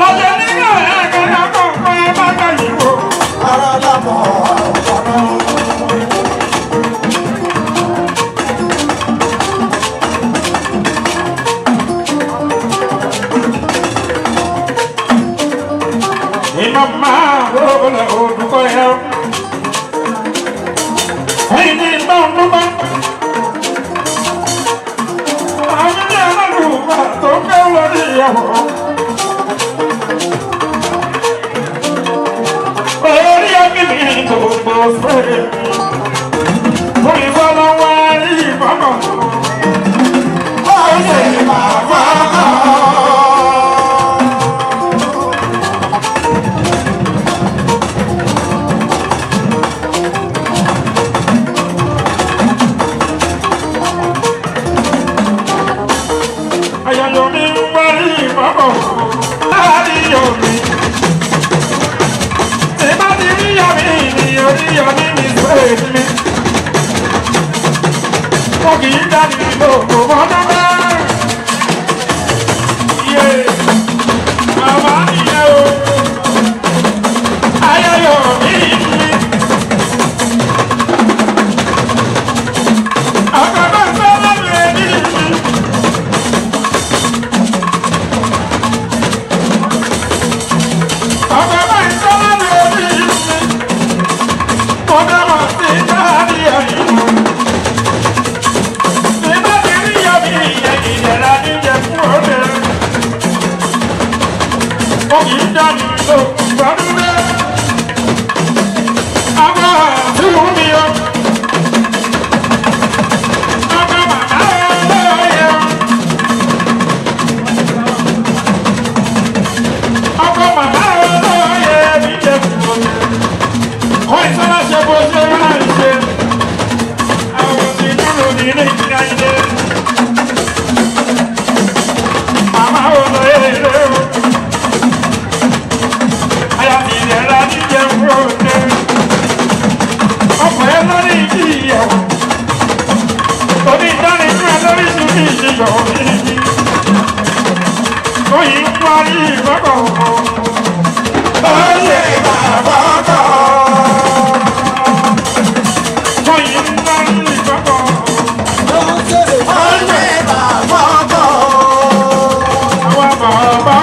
Lọ́jọ́ nígbà ẹ̀kẹ́ ẹ̀kọ́ fún ẹ bá gbà yìí wò. Ara lámọ̀ ọ̀pọ̀nà. Iná máa wọlé olùkọ́ yẹn. Ẹyin ní iná ọ̀nùmá. Àwọn ilé alálùmá tó ń gbé lórí ìyàwó. Orí ọ̀gbìnì gbogbo fẹ́. Fún ìfọlọ́wọ́ rí ìfọ́nà. Ó ṣe bàbá kan. Ayọ̀yọ̀ mi ń wá rí ìfọ́nà. Láàárín omi. Tí bá ti rí yọ̀mí ni orí yọ̀mí mi sóè mi. Wọ́n kì í dání lóko mọ́tò bá. Iye àwa nìyẹn o. Ayọ̀yọ̀ mi ni. Àgbàdo sọ́dọ̀ mi ní ìlú. Àgbàdo sọ́dọ̀ mi ní ìlú. Mo dábàá sí káàdì ẹ̀yìn. Nígbà tí rí yọ̀mí ìyẹn ìjẹ̀lá níjẹ̀ fún òde. Wọ́n kì í dání lóko gbọ́dún dé. Àgbà tí wọ́n mi yọ. Àgbà bàbá olóye. Àgbà bàbá olóye níjẹ̀ fún òde. Wọ́n ìsọ́lá ṣe bó ṣe máa ń ṣe. Àwọn ti dúró ní ilé ìgbìyà ilé. Màmá olóye lé o. Aya ti ìdẹ̀ra níjẹ̀ fún òde. Ọkọ̀ ẹ lórí ìdí ìyẹ̀wò. Oní ìdánilú ẹ lórí ìdí ìṣìyọ̀ òní. Oyin ń parí ìgbọ́kọ̀ ọ̀hún. Ó ṣe bàbá kan. Oyin ń parí ìgbọ́kọ̀ ọ̀hún. Ó ṣe bàbá kan. Àwọn bàbá